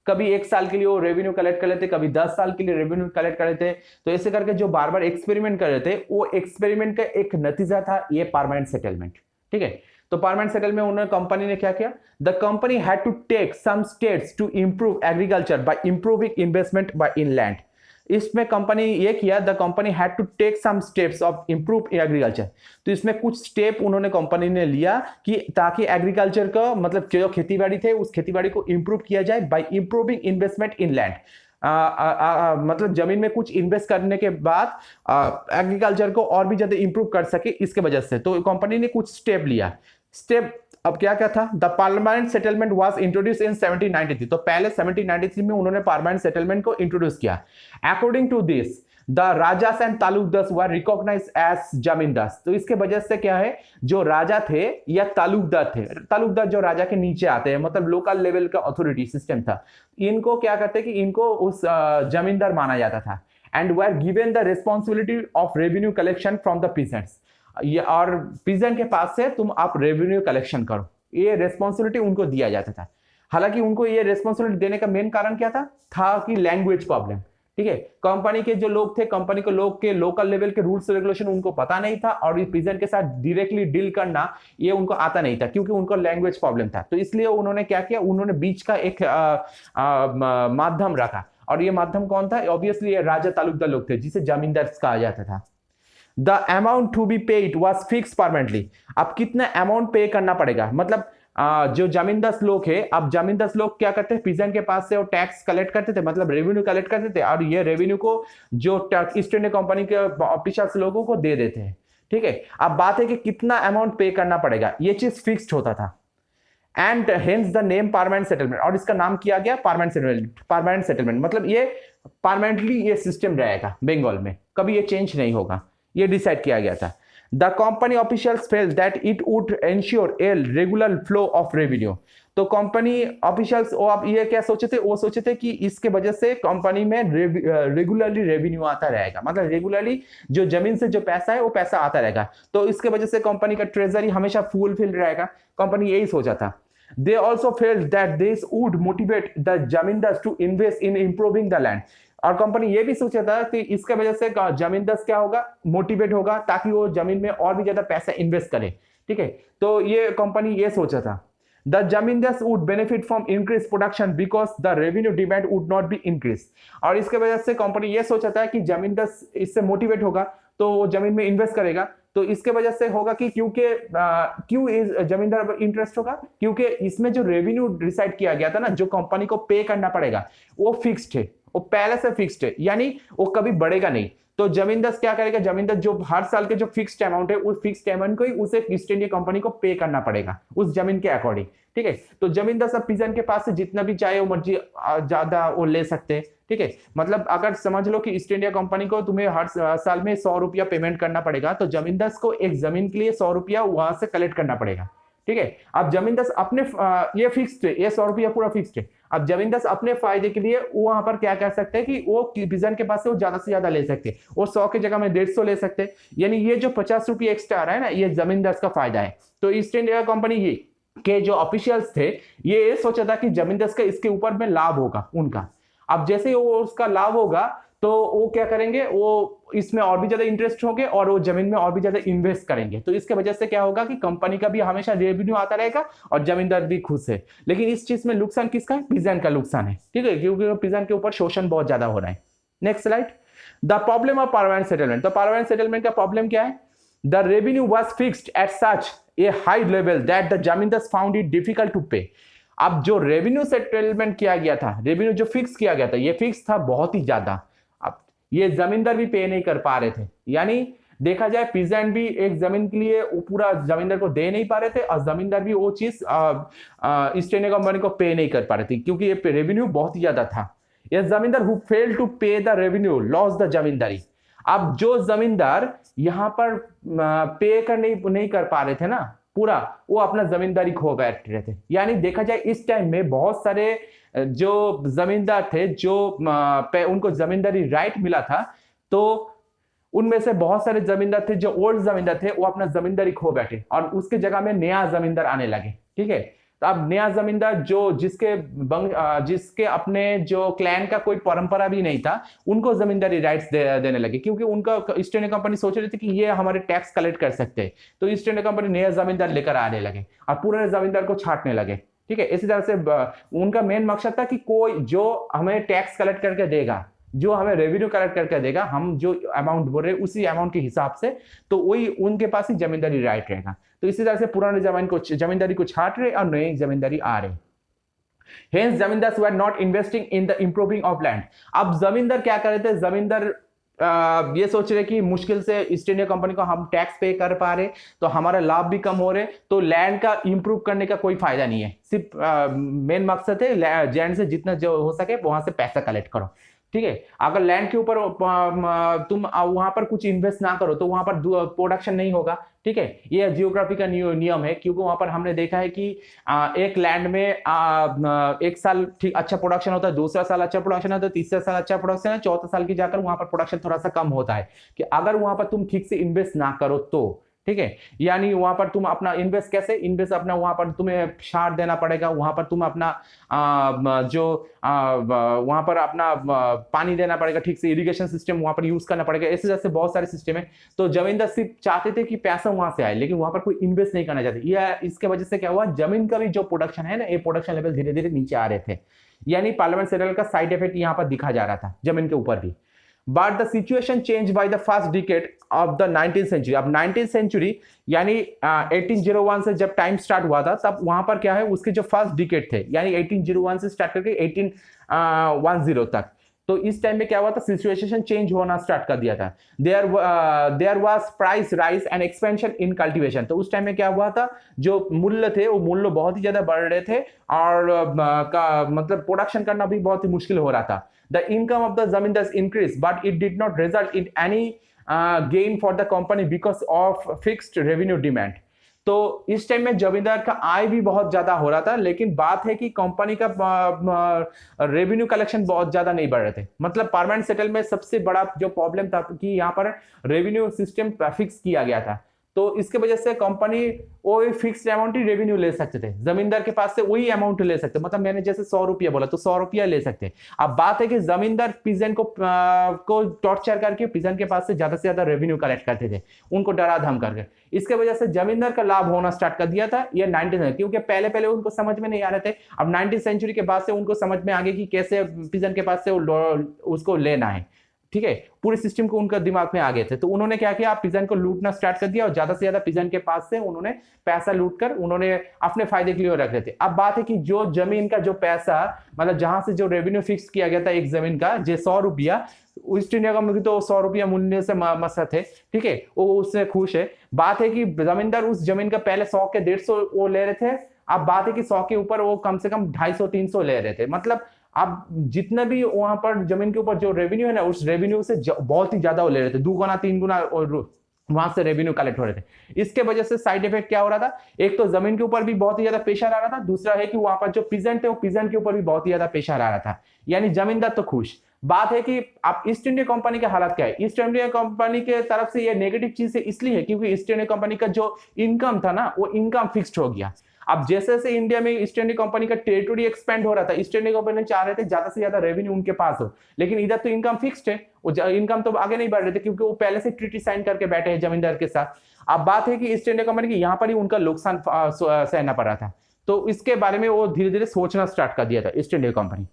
कभी 1 साल के लिए वो रेवेन्यू कलेक्ट कर लेते, कभी 10 साल के लिए रेवेन्यू कलेक्ट कर लेते। तो ऐसे करके जो बार बार एक्सपेरिमेंट कर रहे थे, वो एक्सपेरिमेंट का एक नतीजा था ये परमानेंट सेटलमेंट, ठीक है। तो परमानेंट सेटलमेंट उन्होंने कंपनी ने क्या किया, the company had to take some steps to improve agriculture by improving investment by in land. इसमें कंपनी ये किया, the company had to take some steps of improve agriculture. तो इसमें कुछ स्टेप उन्होंने कंपनी ने लिया कि ताकि एग्रीकल्चर का मतलब जो खेतीबाड़ी थे उस खेतीबाड़ी को इंप्रूव किया जाए by improving investment in land. मतलब जमीन में कुछ इन्वेस्ट करने के बाद एग्रीकल्चर को और भी ज्यादा इंप्रूव कर सके, इसके वजह से तो कंपनी ने कुछ स्टेप लिया। स्टेप अब क्या क्या था, the permanent settlement was introduce in 1793। तो पहले 1793 में उन्होंने परमानेंट सेटलमेंट को इंट्रोड्यूस किया। According to this the rajas and talukdars were recognized as zamindars. तो इसके वजह से क्या है, जो राजा थे या तालुकदार थे, तालुकदार जो राजा के नीचे आते हैं, मतलब लोकल लेवल का अथॉरिटी सिस्टम था, इनको क्या करते कि इनको उस जमींदार माना जाता था। And were given the responsibility of revenue collection from the peasants. और पीजेंट के पास से तुम आप रेवेन्यू कलेक्शन करो, ये रेस्पॉन्सिबिलिटी उनको दिया जाता था। हालांकि उनको ये रेस्पॉन्सिबिलिटी देने का मेन कारण क्या था कि लैंग्वेज प्रॉब्लम, ठीक है। कंपनी के जो लोग थे, कंपनी के लोग के लोकल लेवल के रूल्स रेगुलेशन उनको पता नहीं था, और इस पीजेंट के साथ डायरेक्टली डील करना ये उनको आता नहीं था, क्योंकि उनको लैंग्वेज प्रॉब्लम था। तो इसलिए उन्होंने क्या किया, उन्होंने बीच का एक माध्यम रखा, और ये माध्यम कौन था, ऑब्वियसली राजा तालुकदार लोग थे, जिसे जमींदार कहा जाता था। The amount to be paid was fix permanently. अब कितना अमाउंट पे करना पड़ेगा, मतलब जो जमींदार लोग है, अब जमींदार लोग क्या करते हैं, पीजेंट के पास से वो टैक्स कलेक्ट करते थे, मतलब रेवेन्यू कलेक्ट करते थे, और ये रेवेन्यू को जो ईस्ट इंडिया कंपनी के ऑफिसर्स लोगों को दे देते हैं, ठीक है। अब बात है कि कितना अमाउंट पे करना पड़ेगा, ये चीज फिक्स्ड होता था। And hence the name permanent settlement, और इसका नाम किया गया परमानेंट सेटलमेंट। परमानेंट सेटलमेंट मतलब ये परमानेंटली ये सिस्टम रहेगा बंगाल में, कभी ये चेंज नहीं होगा, ये डिसाइड किया गया था। The company officials felt that it would ensure a regular flow of revenue. तो कंपनी ऑफिशियल्स वो अब ये क्या सोचे थे, वो सोचे थे कि इसके वजह से कंपनी में रेगुलरली रेवेन्यू आता रहेगा, मतलब रेगुलरली जो जमीन से जो पैसा है वो पैसा आता रहेगा, तो इसके वजह से कंपनी का ट्रेजरी हमेशा फुलफिल रहेगा। कंपनी यही सोचा था। They also felt that this would motivate the zamindars to invest in improving the land. और कंपनी ये भी सोचा था कि इसके वजह से जमींदार क्या होगा, मोटिवेट होगा ताकि वो जमीन में और भी ज्यादा पैसा इन्वेस्ट करे। ठीक है, तो ये कंपनी ये सोचा था। The zamindars would benefit from increased production because the revenue demand would not be increased। और इसके वजह से कंपनी ये सोचा था कि जमींदार इससे मोटिवेट होगा तो वो जमीन में इन्वेस्ट करेगा। तो इसके वजह से होगा कि क्योंकि क्यों इस जमींदार इंटरेस्ट होगा, क्योंकि इसमें जो रेवेन्यू डिसाइड किया गया था ना, जो कंपनी को पे करना पड़ेगा वो फिक्स्ड है, वो पहले से फिक्स्ड है, यानी वो कभी बढ़ेगा नहीं। तो जमींदार क्या करेगा, जमींदार जो हर साल के जो फिक्स्ड अमाउंट है उस फिक्स्ड अमाउंट को ही उसे ईस्ट इंडिया कंपनी को पे करना पड़ेगा उस जमीन के अकॉर्डिंग। ठीक है, तो जमींदार सब पिजन के पास से जितना भी चाहे वो मर्जी ज्यादा वो ले सकते हैं। ठीक है, मतलब अगर समझ लो कि ईस्ट इंडिया कंपनी को तुम्हें हर साल में 100 रुपया पेमेंट करना पड़ेगा, तो जमींदार को एक जमीन के लिए 100 रुपया वहां से कलेक्ट करना पड़ेगा। ठीक है, अब जमींदार अपने ये फिक्स्ड है, ये 100 रुपया पूरा फिक्स्ड है। अब जमींदार अपने फायदे के लिए वहां पर क्या कर सकते हैं कि वो पिजन के पास से वो ज्यादा से ज्यादा ले सकते हैं, वो 100 की जगह में 150 ले सकते हैं, यानी ये जो 50 रुपये एक्स्ट्रा आ रहा है ना, ये जमींदार का फायदा है। तो ईस्ट इंडिया कंपनी ये के जो ऑफिशियल्स थे ये सोचा था कि जमींदार का इसके ऊपर में लाभ होगा उनका। अब जैसे ही वो उसका लाभ होगा तो वो क्या करेंगे, वो इसमें और भी ज्यादा इंटरेस्ट होंगे और वो जमीन में और भी ज्यादा इन्वेस्ट करेंगे। तो इसके वजह से क्या होगा कि कंपनी का भी हमेशा रेवेन्यू आता रहेगा और जमींदार भी खुश है। लेकिन इस चीज में नुकसान किसका है, पिजन का नुकसान है। ठीक है, क्योंकि पिजन के ऊपर शोषण बहुत ज्यादा हो रहा है। Next slide, the problem of permanent settlement. तो परमानेंट सेटलमेंट का प्रॉब्लम क्या है, the revenue was fixed at such a high level that the zamindars found it difficult to pay. अब जो रेवेन्यू सेटलमेंट किया गया था, रेवेन्यू जो फिक्स किया गया था, ये फिक्स था बहुत ही ज्यादा। अब ये जमींदार भी पे नहीं कर पा रहे थे, यानी देखा जाए पीजेंट भी एक जमीन के लिए वो पूरा जमींदार को दे नहीं पा रहे थे और जमींदार भी वो चीज ईस्ट इंडिया कंपनी को पे नहीं कर पा रहे थे क्योंकि ये रेवेन्यू बहुत ही ज्यादा था। ये जमींदार who fail to pay the revenue loss the जमींदारी। अब जो जमींदार यहाँ पर पे कर नहीं कर पा रहे थे ना पूरा, वो अपना जमींदारी खो बैठे थे। यानी देखा जाए इस टाइम में बहुत सारे जो जमींदार थे जो उनको जमींदारी राइट मिला था, तो उनमें से बहुत सारे जमींदार थे जो ओल्ड जमींदार थे वो अपना जमींदारी खो बैठे और उसके जगह में नया जमींदार आने लगे। ठीक है, तो अब नया जमींदार जो जिसके अपने जो क्लैन का कोई परंपरा भी नहीं था, उनको जमींदारी राइट्स देने लगे क्योंकि उनका ईस्ट इंडिया कंपनी सोच रही थी कि ये हमारे टैक्स कलेक्ट कर सकते हैं। तो ईस्ट इंडिया कंपनी नया जमींदार लेकर आने लगे और पुराने जमींदार को छांटने लगे। ठीक है, इसी तरह से उनका मेन मकसद था कि कोई जो हमें टैक्स कलेक्ट करके देगा, जो हमें रेवेन्यू कलेक्ट करके देगा, हम जो अमाउंट बोल रहे हैं उसी अमाउंट के हिसाब से, तो वही उनके पास ही जमींदारी राइट रहेगा। तो इसी तरह से पुराने जमींदारी को छाट रहे और नई जमींदारी आ रहे। Hence जमींदार were not investing in the improving of land। अब जमींदार क्या कर रहे थे, जमींदार ये सोच रहे कि मुश्किल से ईस्ट इंडिया कंपनी को हम टैक्स पे कर पा रहे तो हमारा लाभ भी कम हो रहे, तो लैंड का इंप्रूव करने का कोई फायदा नहीं है। सिर्फ मेन मकसद है लैंड से जितना जो हो सके वहां से पैसा कलेक्ट करो। ठीक है, अगर लैंड के ऊपर तुम वहां पर कुछ इन्वेस्ट ना करो तो वहां पर प्रोडक्शन नहीं होगा। ठीक है, ये जियोग्राफी का नियम है क्योंकि वहां पर हमने देखा है कि एक लैंड में एक साल ठीक अच्छा प्रोडक्शन होता है, दूसरा साल अच्छा प्रोडक्शन होता है, तीसरा साल अच्छा प्रोडक्शन है, चौथा साल की जाकर वहां पर प्रोडक्शन थोड़ा सा कम होता है कि अगर वहां पर तुम ठीक से इन्वेस्ट ना करो तो। ठीक है, यानी वहां पर तुम अपना इन्वेस्ट कैसे इन्वेस्ट अपना वहां पर तुम्हें खाद देना पड़ेगा, वहां पर तुम अपना वहां पर अपना पानी देना पड़ेगा, ठीक से इरिगेशन सिस्टम वहां पर यूज करना पड़ेगा। ऐसे जैसे बहुत सारे सिस्टम है। तो जमींदार सिर्फ चाहते थे कि पैसा वहां से आए लेकिन वहां पर कोई इन्वेस्ट नहीं करना चाहते। यह इसके वजह से क्या हुआ, जमीन का भी जो प्रोडक्शन है ना, ये प्रोडक्शन लेवल धीरे धीरे नीचे आ रहे थे। यानी पार्लियामेंट सेटल का साइड इफेक्ट यहाँ पर दिखा जा रहा था जमीन के ऊपर भी। But the situation changed by the first decade of the 19th century। अब 19th century यानी 1801 से जब टाइम स्टार्ट हुआ था तब वहां पर क्या है, उसके जो फर्स्ट डिकेड थे यानी 1801 से स्टार्ट करके 1810 तक, तो इस टाइम में क्या हुआ था, सिचुएशन चेंज होना स्टार्ट कर दिया था। There was price rise and expansion in cultivation. तो उस टाइम में क्या हुआ था, जो मूल्य थे वो मूल्य बहुत ही ज्यादा बढ़ रहे थे और मतलब प्रोडक्शन करना भी बहुत ही मुश्किल हो रहा था। The income of the zamindars increased, but it did not result in any gain for the company because of fixed revenue demand। तो इस टाइम में जमींदार का आय भी बहुत ज्यादा हो रहा था, लेकिन बात है कि कंपनी का रेवेन्यू कलेक्शन बहुत ज्यादा नहीं बढ़ रहे थे। मतलब परमानेंट सेटल में सबसे बड़ा जो प्रॉब्लम था कि यहाँ पर रेवेन्यू सिस्टम फिक्स किया गया था, तो इसके वजह से कंपनी वो फिक्स्ड अमाउंट ही रेवेन्यू ले सकते थे, जमींदार के पास से वही अमाउंट ले सकते, मतलब मैंने जैसे 100 रुपया बोला तो 100 रुपया ले सकते। अब बात है कि जमींदार पिजन को टॉर्चर करके पिजन के पास से ज्यादा रेवेन्यू कलेक्ट करते थे, उनको डरा धम करके। इसके वजह से जमींदार का लाभ होना स्टार्ट कर दिया था ये 19th, क्योंकि पहले उनको समझ में नहीं आ रहे थे। अब 19th सेंचुरी के बाद से उनको समझ में आ गया कि कैसे पिजन के पास से उसको लेना है, ठीक है, पूरे सिस्टम को उनका दिमाग में आ गए थे। तो उन्होंने क्या किया, पिजन को लूटना स्टार्ट कर दिया और ज्यादा से ज्यादा पिजन के पास से उन्होंने पैसा लूट कर उन्होंने अपने फायदे के लिए रख रहे थे। अब बात है कि जो जमीन का जो पैसा, मतलब जहां से जो रेवेन्यू फिक्स किया गया था एक जमीन का, जो 100 रुपया, ईस्ट इंडिया कंपनी तो 100 रुपया मूल्य से मसत है, ठीक है, वो उससे खुश है। बात है कि जमींदार उस जमीन का पहले 100 के 150 वो ले रहे थे, अब बात है कि 100 के ऊपर वो कम से कम 250-300 ले रहे थे। मतलब अब जितना भी वहां पर जमीन के ऊपर जो रेवेन्यू है ना, उस रेवेन्यू से बहुत ही ज्यादा वो ले रहे थे, 2 गुना 3 गुना वहां से रेवेन्यू कलेक्ट हो रहे थे। इसके वजह से साइड इफेक्ट क्या हो रहा था, एक तो जमीन के ऊपर भी बहुत ही ज्यादा प्रेशर आ रहा था, दूसरा है कि वहां पर जो पीजेंट है वो पीजेंट के ऊपर भी बहुत ही ज्यादा प्रेशर आ रहा था, यानी जमींदार तो खुश। बात है कि अब ईस्ट इंडिया कंपनी का हालत क्या है, ईस्ट इंडिया कंपनी के तरफ से ये नेगेटिव चीज है, इसलिए है क्योंकि ईस्ट इंडिया कंपनी का जो इनकम था ना, वो इनकम फिक्स्ड हो गया। अब जैसे जैसे इंडिया में ईस्ट इंडिया कंपनी का टेरिटरी एक्सपेंड हो रहा था, ईस्ट इंडिया कंपनी चाह रहे थे ज्यादा से ज्यादा रेवेन्यू उनके पास हो, लेकिन इधर तो इनकम फिक्स्ड है, वो इनकम तो आगे नहीं बढ़ रहे थे क्योंकि वो पहले से ट्रीटी साइन करके बैठे हैं जमींदार के साथ। अब बात है कि ईस्ट इंडिया कंपनी की यहाँ पर ही उनका नुकसान सहना पड़ रहा था, तो इसके बारे में वो धीरे धीरे सोचना स्टार्ट कर दिया था ईस्ट इंडिया कंपनी।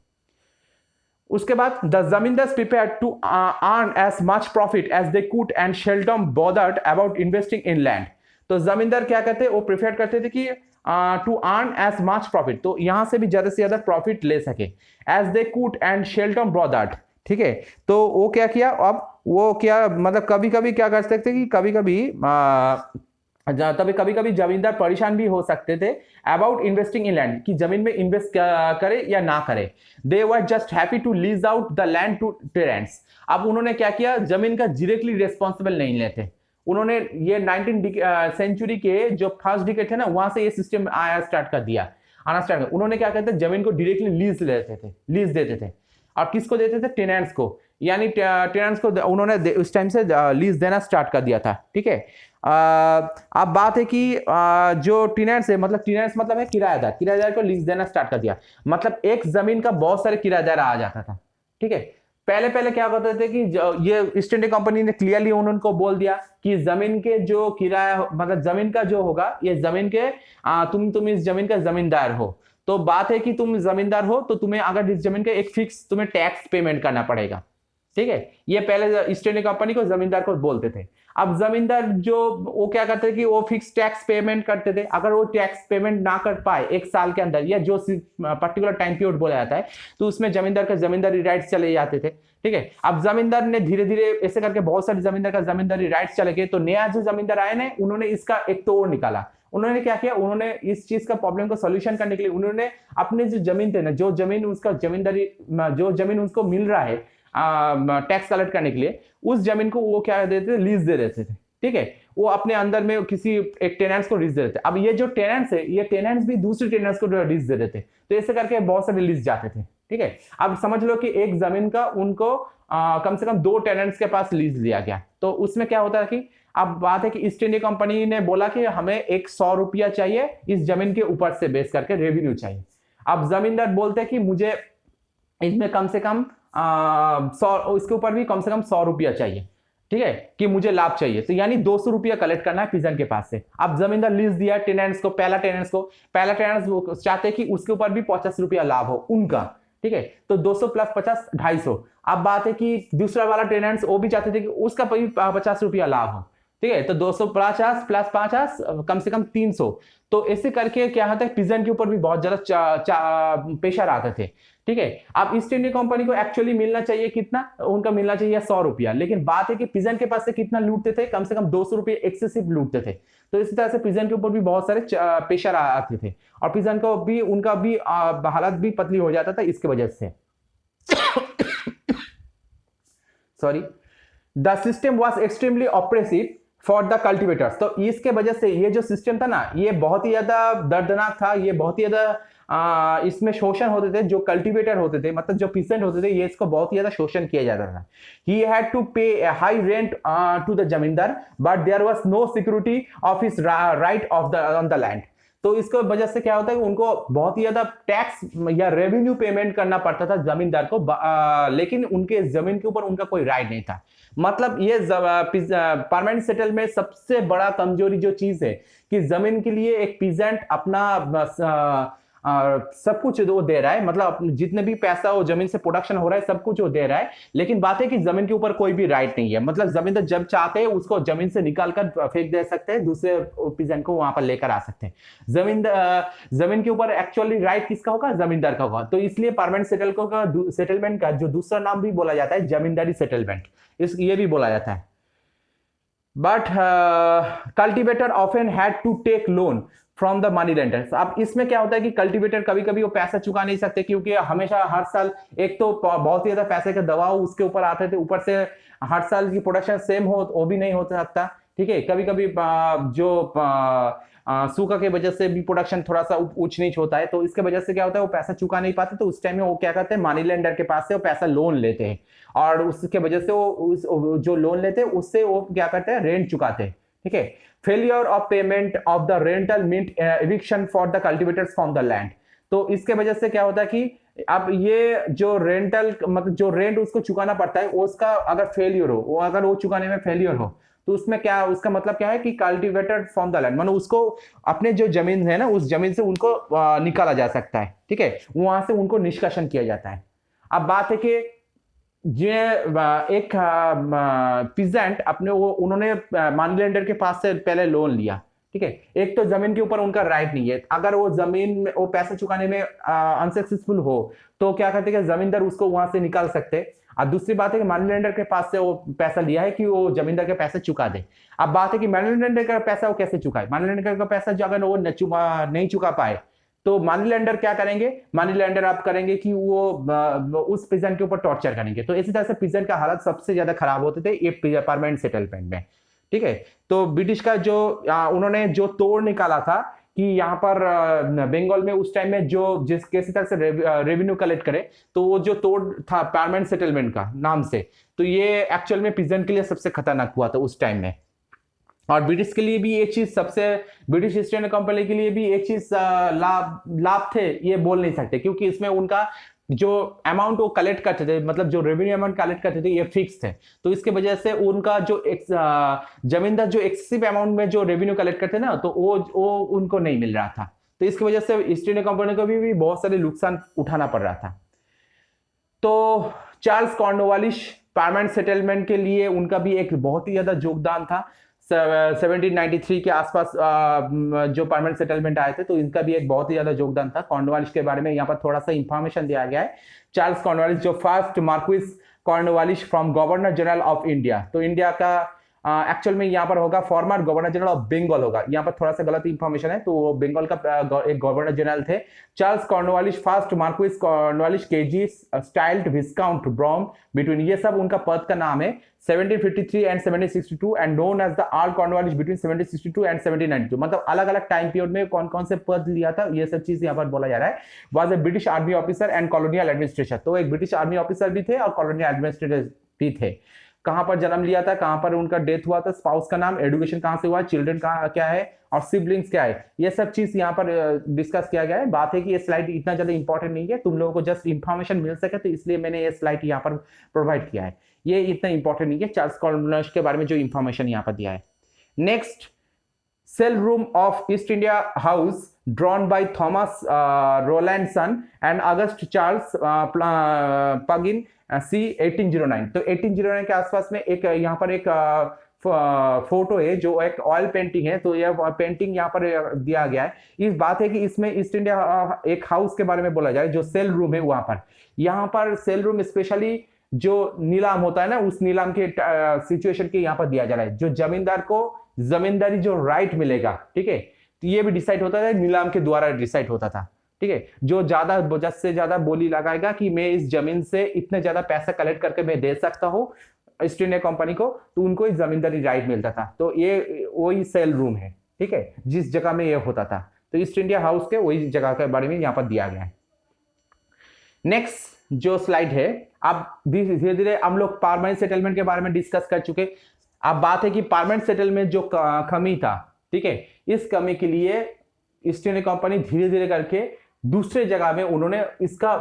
उसके बाद the zamindars prepared to earn as much profit as they could and seldom bothered about investing in land. तो जमींदार क्या करते, वो प्रिफेयर करते थे कि to earn as much profit, तो यहां से भी ज्यादा से ज्यादा प्रॉफिट ले सके, as they could and seldom bothered, ठीक है। तो वो क्या किया, अब वो क्या मतलब कभी कभी क्या कर सकते कि कभी कभी जमींदार परेशान भी हो सकते थे अबाउट इन्वेस्टिंग इन लैंड, कि जमीन में इन्वेस्ट करे या ना करे। They were just happy to lease out the land to tenants. अब उन्होंने क्या किया, जमीन का डायरेक्टली रेस्पॉन्सिबल नहीं लेते उन्होंने। ये 19th सेंचुरी के जो फर्स्ट डिकेड थे ना, वहां से ये सिस्टम आना स्टार्ट कर दिया। उन्होंने क्या कहते हैं, जमीन को डायरेक्टली लीज लेते थे, लीज देते थे। और किसको देते थे, टेनेंट्स को, यानी टेनेंट्स को उन्होंने उस टाइम से लीज देना स्टार्ट कर दिया था, ठीक है। अब बात है कि जो टेनेंट्स है, मतलब टेनेंट्स मतलब है किराएदार, किराएदार को लीज देना स्टार्ट कर दिया। मतलब एक जमीन का बहुत सारे किराएदार आ जाता था, ठीक है। पहले क्या करते थे कि ये ईस्ट इंडिया कंपनी ने क्लियरली उनको बोल दिया कि जमीन के जो किराया, मतलब जमीन का जो होगा, ये जमीन के तुम इस जमीन का जमींदार हो। तो बात है कि तुम जमींदार हो तो तुम्हें अगर इस जमीन का एक फिक्स तुम्हें टैक्स पेमेंट करना पड़ेगा, ठीक है। ये पहले ईस्ट इंडिया कंपनी को जमींदार को बोलते थे। अब जमींदार जो वो क्या करते थे कि वो फिक्स टैक्स पेमेंट करते थे। अगर वो टैक्स पेमेंट ना कर पाए एक साल के अंदर, या जो पर्टिकुलर टाइम पीरियड बोला जाता है, तो उसमें जमींदार का जमींदारी राइट्स चले जाते थे, ठीक है। अब जमींदार ने धीरे धीरे ऐसे करके बहुत सारे जमींदार का जमींदारी राइट्स चले गए। तो नया जो जमींदार आए ना, उन्होंने इसका एक तोड़ निकाला। उन्होंने क्या किया, उन्होंने इस चीज का प्रॉब्लम को सोल्यूशन करने के लिए उन्होंने अपने जो जमीन थे ना, जो जमीन उसका जमींदारी, जो जमीन उसको मिल रहा है टैक्स कलेक्ट करने के लिए, उस जमीन को वो क्या देते थे, लीज दे देते थे, ठीक है। वो अपने अंदर में किसी एक टेनेंट्स को लीज दे देते। अब ये जो टेनेंट्स है, ये टेनेंट्स भी दूसरे टेनेंट्स को लीज दे देते। तो ऐसे करके बहुत सारे लीज जाते थे, ठीक है। अब समझ लो कि एक जमीन का उनको कम से कम 2 टेनेंट्स के पास लीज लिया गया। तो उसमें क्या होता है कि अब बात है कि ईस्ट इंडिया कंपनी ने बोला कि हमें एक 100 रुपया चाहिए इस जमीन के ऊपर से बेस करके रेवेन्यू चाहिए। अब जमींदार बोलते हैं कि मुझे इसमें कम से कम 100, इसके ऊपर भी कम से कम 100 रुपया चाहिए, ठीक है, कि मुझे लाभ चाहिए। तो यानी 200 रुपया कलेक्ट करना है पिजन के पास से। अब जमींदार लीज दिया टेनेंट्स को, पहला टेनेंट्स चाहते कि उसके ऊपर भी 50 रुपया लाभ हो उनका, ठीक है। तो 200 प्लस 50 250। अब बात है कि दूसरा वाला टेनेंट्स वो भी चाहते थे कि उसका भी 50 रुपया लाभ हो, ठीक है। तो 250 प्लस 50 कम से कम 300। तो ऐसे करके क्या होता है, पिजन के ऊपर भी बहुत ज्यादा प्रेशर आते थे, ठीक है। अब ईस्ट इंडिया कंपनी को एक्चुअली मिलना चाहिए कितना, उनका मिलना चाहिए 100 रुपया, लेकिन बात है कि पिजन के पास से कितना लूटते थे, कम से कम 200 रुपये एक्सेसिव लूटते थे। तो इसी तरह से पिजन के ऊपर भी बहुत सारे प्रेशर आते थे और पिजन को भी उनका भी हालत भी पतली हो जाता था इसके वजह से। Sorry, the system was extremely oppressive for the cultivators. तो इसके वजह से ये जो सिस्टम था ना, ये बहुत ही ज्यादा दर्दनाक था, ये बहुत ही ज्यादा इसमें शोषण होते थे, जो कल्टीवेटर होते थे मतलब जो पीसेंट होते थे, ये इसको बहुत ही ज्यादा शोषण किया जाता था। He had to pay high rent to the zamindar but there was no security of his right of the on the land. तो इसको वजह से क्या होता है कि उनको बहुत ही ज्यादा टैक्स या रेवेन्यू पेमेंट करना पड़ता था जमींदार को, लेकिन उनके जमीन के ऊपर उनका कोई राइट नहीं था। मतलब ये परमानेंट सेटल में सबसे बड़ा कमजोरी जो चीज है कि जमीन के लिए एक पीजेंट अपना सब कुछ वो दे रहा है, मतलब जितने भी पैसा वो जमीन से प्रोडक्शन हो रहा है सब कुछ वो दे रहा है, लेकिन बात है कि जमीन के ऊपर कोई भी राइट नहीं है। मतलब जमीन जब चाहते हैं उसको जमीन से निकाल कर फेंक दे सकते हैं, दूसरे पीजेंट को वहां पर लेकर आ सकते हैं। जमीन के ऊपर एक्चुअली राइट किसका होगा? जमींदार का होगा। तो इसलिए परमानेंट सेटलमेंट का जो दूसरा नाम भी बोला जाता है जमींदारी सेटलमेंट, ये भी बोला जाता है। But cultivator often had to take loan from the money lenders. अब इसमें क्या होता है कि कल्टीवेटर कभी कभी वो पैसा चुका नहीं सकते, क्योंकि हमेशा हर साल एक तो बहुत ही ज्यादा पैसे के दबाव उसके ऊपर आते थे, ऊपर से हर साल की प्रोडक्शन सेम हो वो भी नहीं हो सकता। ठीक है, कभी कभी जो सूखा के वजह से भी प्रोडक्शन थोड़ा सा ऊंच नीच होता है, तो इसके वजह से क्या होता है वो पैसा चुका नहीं पाते, तो उस टाइम में वो क्या करते हैं मनी लेंडर के पास से वो पैसा लोन लेते हैं, और उसके वजह से वो जो लोन लेते हैं उससे वो क्या करते हैं रेंट चुकाते हैं। ठीक है, failure of payment of the rental meant eviction for the cultivators from the land. तो इसके वजह से क्या होता है कि अब ये जो रेंटल मतलब जो रेंट उसको चुकाना पड़ता है उसका अगर फेलियर हो, अगर वो चुकाने में फेलियर हो, तो उसमें क्या उसका मतलब क्या है कि कल्टीवेटेड फ्रॉम द लैंड, मतलब उसको अपने जो जमीन है ना उस जमीन से उनको निकाला जा सकता है। ठीक है, वहां से उनको निष्कासन किया जाता है। अब बात है कि ये एक पीजेंट अपने वो उन्होंने मनी लेंडर के पास से पहले लोन लिया। ठीक है, एक तो जमीन के ऊपर उनका राइट नहीं है, अगर वो जमीन में वो पैसे चुकाने में अनसक्सेसफुल हो तो क्या करते हैं जमींदार उसको वहां से निकाल सकते। और दूसरी बात है कि मनी लेंडर के पास से वो पैसा लिया है कि वो जमींदार के पैसे चुका दे। अब बात है कि मनी लेंडर का पैसा वो कैसे चुकाए? मनी लेंडर का पैसा जो अगर वो नहीं चुका पाए तो मनी लेंडर क्या करेंगे? मनी लेंडर आप करेंगे कि वो उस पीजेंट के ऊपर टॉर्चर करेंगे। तो इसी तरह से पीजेंट का हालत सबसे ज्यादा खराब होते थे ये परमानेंट सेटलमेंट में। ठीक है, तो ब्रिटिश का जो उन्होंने जो तोड़ निकाला था कि यहाँ पर बंगाल में उस टाइम में जो जिस किसी तरह से रेवेन्यू कलेक्ट करे, तो वो जो तोड़ था परमानेंट सेटलमेंट का नाम से, तो ये एक्चुअल में पीजेंट के लिए सबसे खतरनाक हुआ था उस टाइम में। और ब्रिटिश के लिए भी एक चीज सबसे ब्रिटिश ईस्ट इंडिया कंपनी के लिए भी एक चीज लाभ थे ये बोल नहीं सकते, क्योंकि इसमें उनका जो अमाउंट वो कलेक्ट करते थे मतलब जो रेवेन्यू अमाउंट कलेक्ट करते थे ये फिक्स थे। तो इसके वजह से उनका जो जमींदार जो एक्सेसिव अमाउंट में जो रेवेन्यू कलेक्ट करते ना तो वो उनको नहीं मिल रहा था। तो इसकी वजह से ईस्ट इंडिया कंपनी को भी बहुत सारे नुकसान उठाना पड़ रहा था। तो चार्ल्स कॉर्नवालिस परमानेंट सेटलमेंट के लिए उनका भी एक बहुत ही ज्यादा योगदान था। 1793 के आसपास जो परमानेंट सेटलमेंट आए थे, तो इनका भी एक बहुत ही ज्यादा योगदान था। कॉर्नवालिस के बारे में यहाँ पर थोड़ा सा इंफॉर्मेशन दिया गया है। चार्ल्स कॉर्नवालिस जो first marquis Cornwallis from governor general of India, तो इंडिया का एक्चुअल में यहाँ पर होगा former governor general of Bengal होगा, यहाँ पर थोड़ा सा गलत इंफॉर्मेशन है, तो वो बंगाल का एक गवर्नर जनरल थे। Charles Cornwallis first marquis Cornwallis KG styled viscount Brome between, ये सब उनका पद का नाम है। 1753 and 1762 and known as the earl Cornwallis between 1762 and 1792, मतलब अलग अलग टाइम पीरियड में कौन कौन से पद लिया था ये सब चीज यहाँ पर बोला जा रहा है। Was a British army officer and colonial administrator, तो एक ब्रिटिश आर्मी ऑफिसर भी थे और कॉलोनियल एडमिनिस्ट्रेटर भी थे। कहां पर जन्म लिया था, कहां पर उनका डेथ हुआ था, स्पाउस का नाम, एजुकेशन कहां से हुआ, चिल्ड्रन कहां क्या है और सिबलिंग्स क्या है, ये सब चीज यहाँ पर डिस्कस किया गया है। बात है कि ये स्लाइड इतना ज्यादा इंपॉर्टेंट नहीं है, तुम लोगों को जस्ट इंफॉर्मेशन मिल सके तो इसलिए मैंने ये स्लाइड यहाँ पर प्रोवाइड किया है। ये इतना इंपॉर्टेंट नहीं है चार्ल्स कॉर्नवालिस के बारे में जो इंफॉर्मेशन यहाँ पर दिया है। Next, sale room of East India House drawn by Thomas Rowlandson and August Charles Pugin C 1809। तो 1809 के आसपास में एक यहाँ पर एक फोटो है जो एक ऑयल पेंटिंग है, तो यह पेंटिंग यहाँ पर दिया गया है। इस बात है कि इसमें ईस्ट इंडिया एक हाउस के बारे में बोला जाए जो सेल रूम है वहां पर, यहाँ पर सेल रूम स्पेशली जो नीलाम होता है ना उस नीलाम के सिचुएशन के यहाँ पर दिया जा रहा है, जो जमींदार को जमींदारी जो राइट मिलेगा, ठीक है, तो ये भी डिसाइड होता था नीलाम के द्वारा डिसाइड होता था। ठीक है, जो ज्यादा से ज्यादा बोली लगाएगा कि मैं इस जमीन से इतने ज्यादा पैसा कलेक्ट करके मैं दे सकता हूँ ईस्ट इंडिया कंपनी को, तो उनको ही जमींदारी राइट मिलता था। तो ये वही सेल रूम है, ठीक है, जिस जगह में ये होता था। तो ईस्ट इंडिया हाउस के वही जगह के बारे में यहाँ पर दिया गया है। नेक्स्ट जो स्लाइड है, अब धीरे धीरे हम लोग परमानेंट सेटलमेंट के बारे में डिस्कस कर चुके। अब बात है कि परमानेंट सेटलमेंट जो कमी था, ठीक है, इस कमी के लिए ईस्ट इंडिया कंपनी धीरे धीरे करके दूसरे जगह में उन्होंने इसका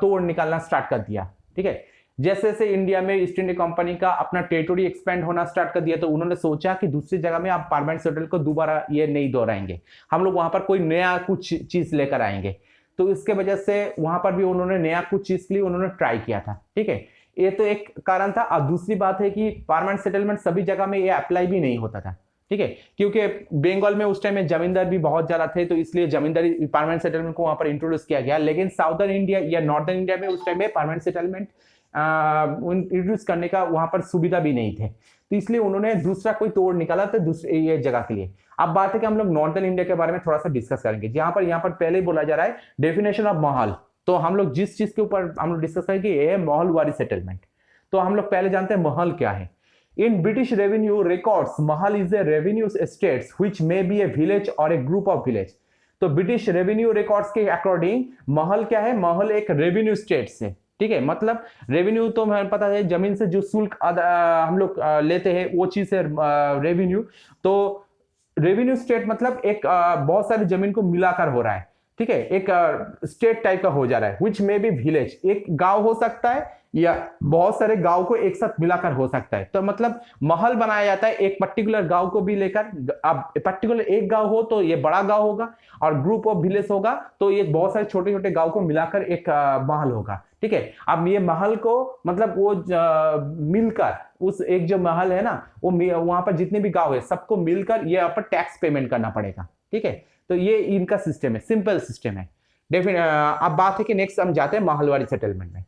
तोड़ निकालना स्टार्ट कर दिया, ठीक है। जैसे जैसे इंडिया में ईस्ट इंडिया कंपनी का अपना टेरिटोरी एक्सपेंड होना स्टार्ट कर दिया, तो उन्होंने सोचा कि दूसरी जगह में आप परमानेंट सेटलमेंट को दोबारा ये नहीं दोहराएंगे, हम लोग वहां पर कोई नया कुछ चीज लेकर आएंगे। तो इसके वजह से वहां पर भी उन्होंने नया कुछ चीज के लिए उन्होंने ट्राई किया था, ठीक है। ये तो एक कारण था। अब दूसरी बात है कि परमानेंट सेटलमेंट सभी जगह में ये अप्लाई भी नहीं होता था, ठीक है, क्योंकि बंगाल में उस टाइम में जमींदार भी बहुत ज्यादा थे, तो इसलिए जमींदारी परमानेंट सेटलमेंट को वहां पर इंट्रोड्यूस किया गया। लेकिन साउदर्न इंडिया या नॉर्दर्न इंडिया में उस टाइम में परमानेंट सेटलमेंट इंट्रोड्यूस करने का वहां पर सुविधा भी नहीं थे, तो इसलिए उन्होंने दूसरा कोई तोड़ निकाला था दूसरे ये जगह के लिए। अब बात है कि हम लोग नॉर्दर्न इंडिया के बारे में थोड़ा सा डिस्कस करेंगे। यहाँ पर पहले ही बोला जा रहा है डेफिनेशन ऑफ महल, तो हम लोग जिस चीज के ऊपर हम लोग डिस्कस करेंगे ये है महलवारी सेटलमेंट। तो हम लोग पहले जानते हैं महल क्या है। In British revenue records Mahal is a revenue states which may be A village और ए ग्रुप ऑफ विलेज। तो ब्रिटिश रेवेन्यू रिकॉर्ड्स के अकॉर्डिंग महल क्या है, महल एक रेवेन्यू स्टेट्स है, ठीक है। मतलब रेवेन्यू तो हमें पता है जमीन से जो शुल्क हम लोग लेते हैं वो चीज है रेवेन्यू। तो रेवेन्यू स्टेट मतलब एक बहुत सारी जमीन को मिलाकर हो रहा है, ठीक है, एक स्टेट टाइप का हो जा रहा है। विच में भी विलेज, एक गांव हो सकता है या बहुत सारे गांव को एक साथ मिलाकर हो सकता है। तो मतलब महल बनाया जाता है एक पर्टिकुलर गांव को भी लेकर। अब पर्टिकुलर एक गांव हो तो ये बड़ा गांव होगा, और ग्रुप ऑफ विलेज होगा तो ये बहुत सारे छोटे छोटे गांव को मिलाकर एक महल होगा, ठीक है। अब ये महल को मतलब वो मिलकर उस एक जो महल है ना, वो वहां पर जितने भी गांव है सबको मिलकर ये यहाँ पर टैक्स पेमेंट करना पड़ेगा, ठीक है। तो ये इनका सिस्टम है, सिंपल सिस्टम है। अब बात है कि नेक्स्ट हम जाते हैं महलवारी सेटलमेंट में।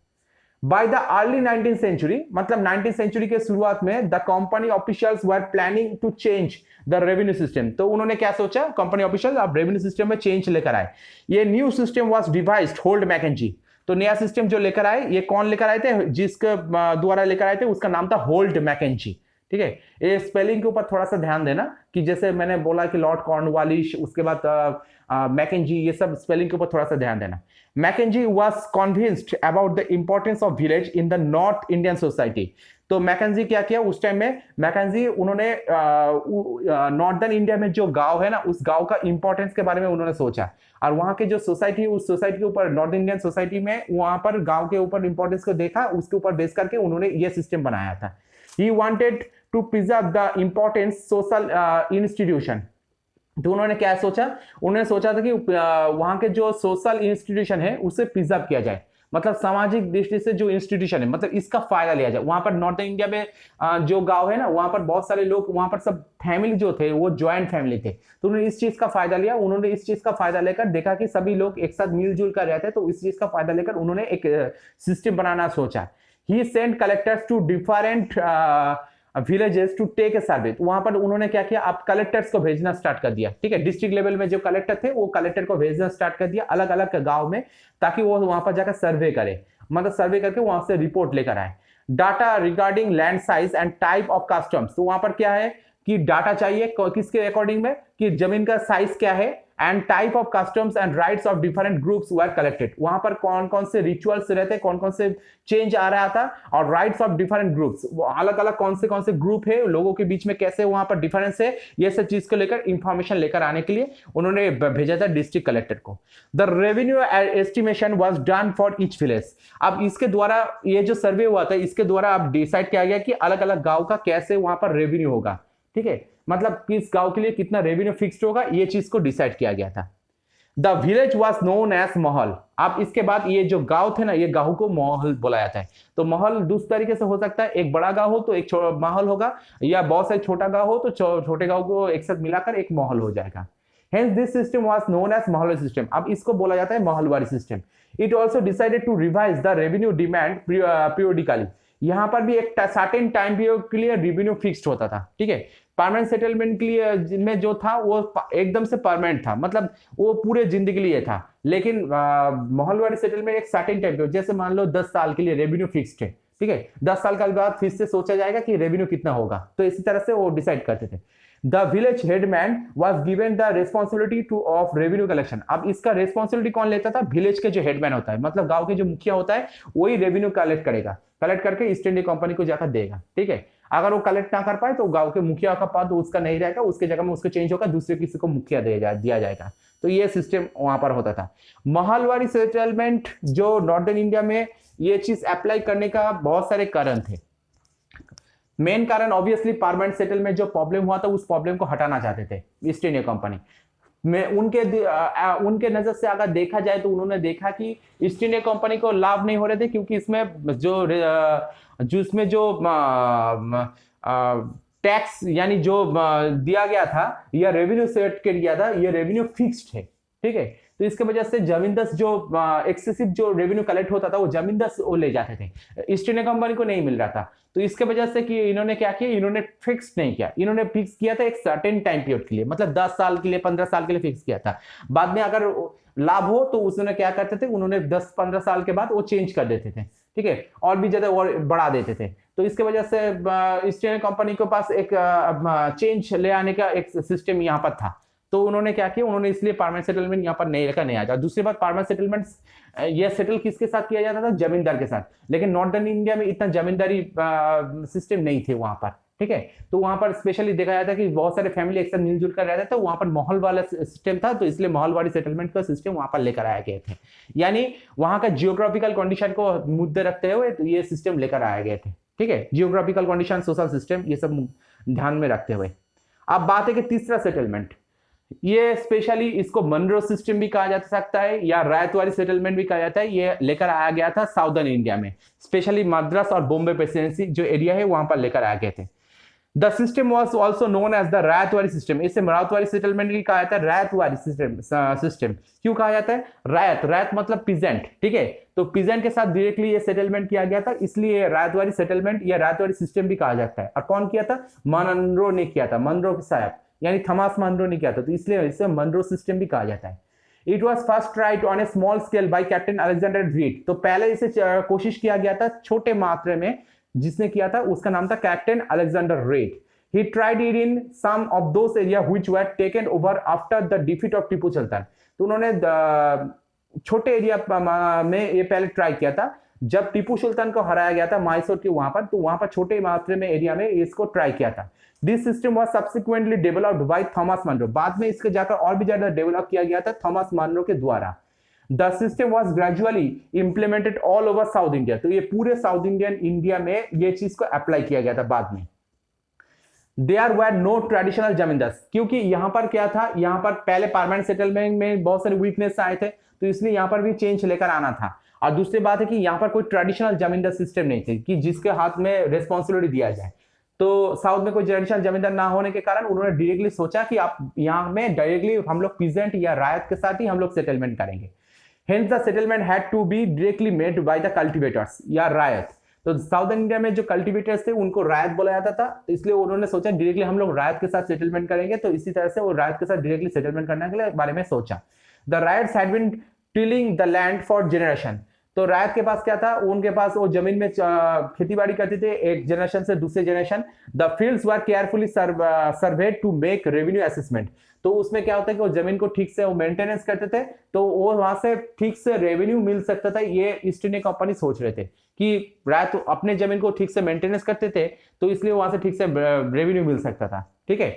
By the early 19th century, मतलब 19th सेंचुरी के शुरुआत में the company officials were planning to change the revenue system. तो उन्होंने क्या सोचा, कंपनी ऑफिशियल अब रेवेन्यू सिस्टम में चेंज लेकर आए। ये new system was devised Holt Mackenzie. तो नया सिस्टम जो लेकर आए, ये कौन लेकर आए थे, जिसके द्वारा लेकर आए थे उसका नाम था होल्ड मैकेंजी, ठीक है। ये स्पेलिंग के ऊपर थोड़ा सा ध्यान देना कि जैसे मैंने बोला कि लॉर्ड कॉर्नवालिस, उसके बाद मैकेंजी, ये सब स्पेलिंग के ऊपर थोड़ा सा ध्यान देना। Mackenzie was convinced about the importance of village in the north Indian society. तो मैकेंजी क्या किया उस टाइम में, मैकेंजी उन्होंने नॉर्दर्न इंडिया में जो गांव है ना, उस गांव का इंपॉर्टेंस के बारे में उन्होंने सोचा, और वहां के जो सोसाइटी, उस सोसाइटी के ऊपर नॉर्थ इंडियन सोसाइटी में वहां पर गांव के ऊपर इंपॉर्टेंस को देखा, उसके ऊपर बेस करके उन्होंने ये सिस्टम बनाया था। He wanted to preserve the importance social institution. तो उन्होंने क्या सोचा, उन्होंने सोचा था कि वहां के जो सोशल इंस्टीट्यूशन है उसे प्रिजर्व किया जाए, मतलब सामाजिक दृष्टि से जो इंस्टीट्यूशन है मतलब इसका फायदा लिया जाए। वहां पर नॉर्थ इंडिया में जो गांव है ना, वहां पर बहुत सारे लोग, वहां पर सब फैमिली जो थे वो ज्वाइंट फैमिली थे, तो उन्होंने इस चीज का फायदा लिया। उन्होंने इस चीज का फायदा लेकर देखा कि सभी लोग एक साथ मिलजुल कर रहते हैं, तो इस चीज का फायदा लेकर उन्होंने एक सिस्टम बनाना सोचा। He sent collectors to different villages to take a survey. वहां पर उन्होंने क्या किया, आप कलेक्टर्स को भेजना स्टार्ट कर दिया, ठीक है। डिस्ट्रिक्ट लेवल में जो कलेक्टर थे वो कलेक्टर को भेजना स्टार्ट कर दिया अलग अलग गांव में, ताकि वो वहां पर जाकर सर्वे करे, मतलब सर्वे करके वहां से रिपोर्ट लेकर आए। Data regarding land size and type of customs. तो वहां पर क्या है कि डाटा चाहिए किसके अकॉर्डिंग में, कि जमीन का साइज क्या है, and type of customs and rights of different groups were collected. वहां पर कौन कौन से रिचुअल्स रहते, कौन कौन से चेंज आ रहा था, और राइट्स ऑफ डिफरेंट ग्रुप्स, अलग अलग कौन से ग्रुप है, लोगों के बीच में कैसे वहां पर डिफरेंस है, ये सब चीज को लेकर इंफॉर्मेशन लेकर आने के लिए उन्होंने भेजा था डिस्ट्रिक्ट कलेक्टर को। The revenue estimation was done for each village. अब इसके द्वारा ये जो सर्वे हुआ था, इसके द्वारा अब डिसाइड किया गया कि अलग अलग गांव का कैसे वहां पर रेवेन्यू होगा, ठीक है, मतलब किस गांव के लिए कितना रेवेन्यू फिक्स्ड होगा, ये चीज को डिसाइड किया गया था। The village was known as mahal. अब इसके बाद ये जो गांव थे ना, ये गांव को महल बोला जाता है। तो महल दूसरे तरीके से हो सकता है, एक बड़ा गांव हो तो एक महल होगा, या बहुत सारे छोटा गांव हो तो छोटे गांव को एक साथ मिलाकर एक महल हो जाएगा। Hence this system was known as Mahalwari system. अब इसको बोला जाता है Mahalwari system. It also decided to revise the revenue demand periodically। यहाँ पर भी एक सर्टेन टाइम पीरियड के लिए रेवेन्यू फिक्स्ड होता था, ठीक है। परमानेंट सेटलमेंट के लिए में जो था वो एकदम से परमानेंट था, मतलब वो पूरे जिंदगी के लिए था। लेकिन महलवारी सेटलमेंट एक सर्टेन टाइम पीरियड, जैसे मान लो 10 साल के लिए रेवेन्यू फिक्स्ड है, ठीक है, 10 साल के बाद फिर से सोचा जाएगा कि रेवेन्यू कितना होगा, तो इसी तरह से वो डिसाइड करते थे। The village headman was given the responsibility two of revenue collection. अब इसका रेस्पॉन्सिबिलिटी कौन लेता था? विलेज के जो हेडमैन होता है, मतलब गांव के जो मुखिया होता है, वही रेवेन्यू कलेक्ट करेगा, कलेक्ट करके ईस्ट इंडिया कंपनी को जाकर देगा। ठीक है, अगर वो कलेक्ट ना कर पाए तो गांव के मुखिया का पद उसका नहीं रहेगा, उसके जगह में उसको चेंज होगा, दूसरे किसी को मुखिया दिया जाएगा। तो ये सिस्टम वहां पर होता था। महलवारी सेटलमेंट जो नॉर्दर्न इंडिया में, ये चीज अप्लाई करने का बहुत सारे कारण थे। मेन कारण ऑब्वियसली परमानेंट सेटलमेंट जो प्रॉब्लम हुआ था, उस प्रॉब्लम को हटाना चाहते थे ईस्ट इंडिया कंपनी में। उनके नजर से अगर देखा जाए तो उन्होंने देखा कि ईस्ट इंडिया कंपनी को लाभ नहीं हो रहे थे, क्योंकि इसमें जो टैक्स यानी जो दिया गया था या रेवेन्यू सेट कर दिया था, ये रेवेन्यू फिक्स्ड है। ठीक है, तो इसके वजह से जमींदार जो एक्सेसिव जो रेवेन्यू कलेक्ट होता था वो जमींदार वो ले जाते थे, ईस्ट इंडिया कंपनी को नहीं मिल रहा था। तो इसके वजह से कि इन्होंने क्या किया, इन्होंने फिक्स नहीं किया, इन्होंने फिक्स किया था एक सर्टेन टाइम पीरियड के लिए, मतलब 10 साल के लिए, 15 साल के लिए फिक्स किया था। बाद में अगर लाभ हो तो उसने क्या करते थे, उन्होंने 10-15 साल के बाद वो चेंज कर देते थे। ठीक है, और भी ज्यादा और बढ़ा देते थे। तो इसके वजह से ईस्ट इंडिया कंपनी के पास एक चेंज ले आने का एक सिस्टम यहाँ पर था। तो उन्होंने क्या किया, उन्होंने इसलिए परमानेंट सेटलमेंट यहाँ पर नहीं लेकर नहीं आया। दूसरी बात, परमानेंट सेटलमेंट ये सेटल किसके साथ किया जाता था? जमींदार के साथ। लेकिन नॉर्दर्न इंडिया में इतना जमींदारी सिस्टम नहीं थे वहां पर। ठीक है, तो वहां पर स्पेशली देखा जाता है कि बहुत सारे फैमिली एक साथ मिलजुल कर रहते थे, वहां पर माहौल वाला सिस्टम था, तो इसलिए माहौलवाड़ी सेटलमेंट का सिस्टम वहां पर लेकर आए गए थे। यानी वहां का जियोग्राफिकल कंडीशन को मुद्दे रखते हुए तो ये सिस्टम लेकर आए गए थे। ठीक है, जियोग्राफिकल कंडीशन, सोशल सिस्टम, ये सब ध्यान में रखते हुए। अब बात है कि तीसरा सेटलमेंट, ये स्पेशली इसको मनरो सिस्टम भी कहा जा सकता है या रायतवाड़ी सेटलमेंट भी कहा जाता है। ये लेकर आया गया था साउदर्न इंडिया में, स्पेशली मद्रास और बॉम्बे प्रेसिडेंसी जो एरिया है वहां पर लेकर आए गए थे। The system was also known as the ryotwari system. इसे रायतवाड़ी सेटलमेंट भी कहा जाता है। रायतवाड़ी सिस्टम क्यों कहा जाता है? रायत मतलब पीजेंट। ठीक है, तो पीजेंट के साथ डायरेक्टली ये सेटलमेंट किया गया था, इसलिए रायतवाड़ी सेटलमेंट या रायतवाड़ी सिस्टम भी कहा जाता है। और कौन किया था? मनरो ने किया था, मनरो के साहब यानी थॉमस मनरो ने किया था, तो इसलिए इसे मनरो सिस्टम भी कहा जाता है। It was first tried on A small scale bye captain Alexander read. तो पहले इसे कोशिश किया गया था छोटे मात्रा में, जिसने किया था उसका नाम था captain Alexander read. He tried it in some of those areas which were taken over after the defeat of Tipu Sultan. तो उन्होंने छोटे एरिया में ये पहले ट्राई किया था जब टीपू सुल्तान को हराया गया था मैसूर के वहां पर, तो वहां पर छोटे मात्रा में एरिया में इसको ट्राई किया था। This system was subsequently developed by Thomas Munro. बाद में इसके जाकर और भी ज्यादा डेवलप किया गया था थॉमस मनरो के द्वारा। The system was gradually implemented all over south India. तो ये पूरे साउथ इंडियन इंडिया में ये चीज को अप्लाई किया गया था बाद में। There were no traditional zamindars, क्योंकि यहां पर क्या था, यहां पर पहले परमानेंट सेटलमेंट में बहुत सारे वीकनेस आए थे, तो इसलिए यहां पर भी चेंज लेकर आना था। और दूसरी बात है कि यहां पर कोई ट्रेडिशनल जमींदार सिस्टम नहीं थे कि जिसके हाथ में रिस्पॉन्सिबिलिटी दिया जाए। तो साउथ में कोई ट्रेडिशनल जमींदार ना होने के कारण उन्होंने डायरेक्टली सोचा कि आप यहां में डायरेक्टली हम लोग पीजेंट या रायत के साथ ही हम लोग सेटलमेंट करेंगे। Hence the settlement had to be directly made by the cultivators या रायत। तो साउथ इंडिया में जो कल्टिवेटर्स थे उनको रायत बोला जाता था, इसलिए उन्होंने सोचा डायरेक्टली हम लोग रायत के साथ सेटलमेंट करेंगे। तो इसी तरह से वो रायत के साथ डायरेक्टली सेटलमेंट करने के बारे में सोचा। The ryots had been tilling the land for generation. तो रायत के पास क्या था, उनके पास वो जमीन में खेती बाड़ी करते थे एक जनरेशन से दूसरे generation. The fields were carefully surveyed to make revenue assessment. तो उसमें क्या होता है कि वो जमीन को ठीक से वो मेंटेनेंस करते थे, तो वो वहां से ठीक से रेवेन्यू मिल सकता था। ये ईस्ट इंडिया कंपनी सोच रहे थे कि रायत अपने जमीन को ठीक से मेंटेनेंस करते थे, तो इसलिए वहां से ठीक से रेवेन्यू मिल सकता था। ठीक है,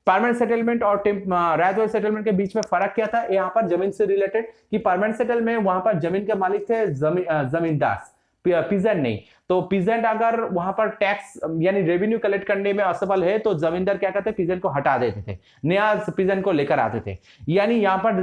परमानेंट सेटलमेंट और रायत सेटलमेंट के बीच में फर्क क्या था यहाँ पर जमीन से रिलेटेड, कि परमानेंट सेटलमेंट वहां पर जमीन के मालिक थे जमींदार, पीजेंट नहीं। तो पीजेंट अगर वहां पर टैक्स यानी रेवेन्यू कलेक्ट करने में असफल है तो जमींदार क्या करते, पीजेंट को हटा देते थे, नया पीजेंट को लेकर आते थे। यानी यहाँ पर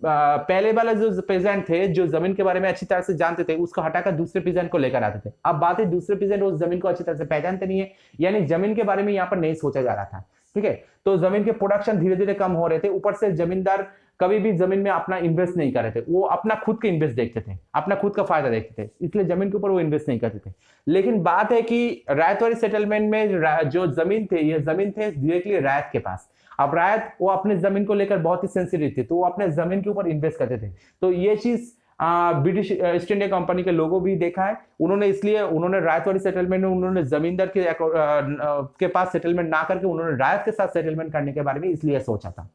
पहले वाला जो पीजेंट थे जो जमीन के बारे में अच्छी तरह से जानते थे, उसको हटाकर दूसरे पीजेंट को लेकर आते थे। अब बात है दूसरे पीजेंट उस जमीन को अच्छी तरह से पहचानते नहीं है, यानी जमीन के बारे में यहाँ पर नहीं सोचा जा रहा था। ठीक है, तो जमीन के प्रोडक्शन धीरे धीरे कम हो रहे थे। ऊपर से जमींदार कभी भी जमीन में अपना इन्वेस्ट नहीं कर रहे थे, वो अपना खुद के इन्वेस्ट देखते थे, अपना खुद का फायदा देखते थे, इसलिए जमीन के ऊपर वो इन्वेस्ट नहीं करते थे। लेकिन बात है कि रायतवाड़ी सेटलमेंट में जो जमीन थे, ये जमीन थे डायरेक्टली रायत के पास। अब रायत वो अपने जमीन को लेकर बहुत ही सेंसिटिव थे, तो वो अपने जमीन के ऊपर इन्वेस्ट करते थे। तो ये चीज ब्रिटिश ईस्ट इंडिया कंपनी के लोगों भी देखा है उन्होंने, इसलिए उन्होंने रायत वाली सेटलमेंट में उन्होंने जमींदार के पास सेटलमेंट ना करके उन्होंने रायत के साथ सेटलमेंट करने के बारे में इसलिए सोचा था।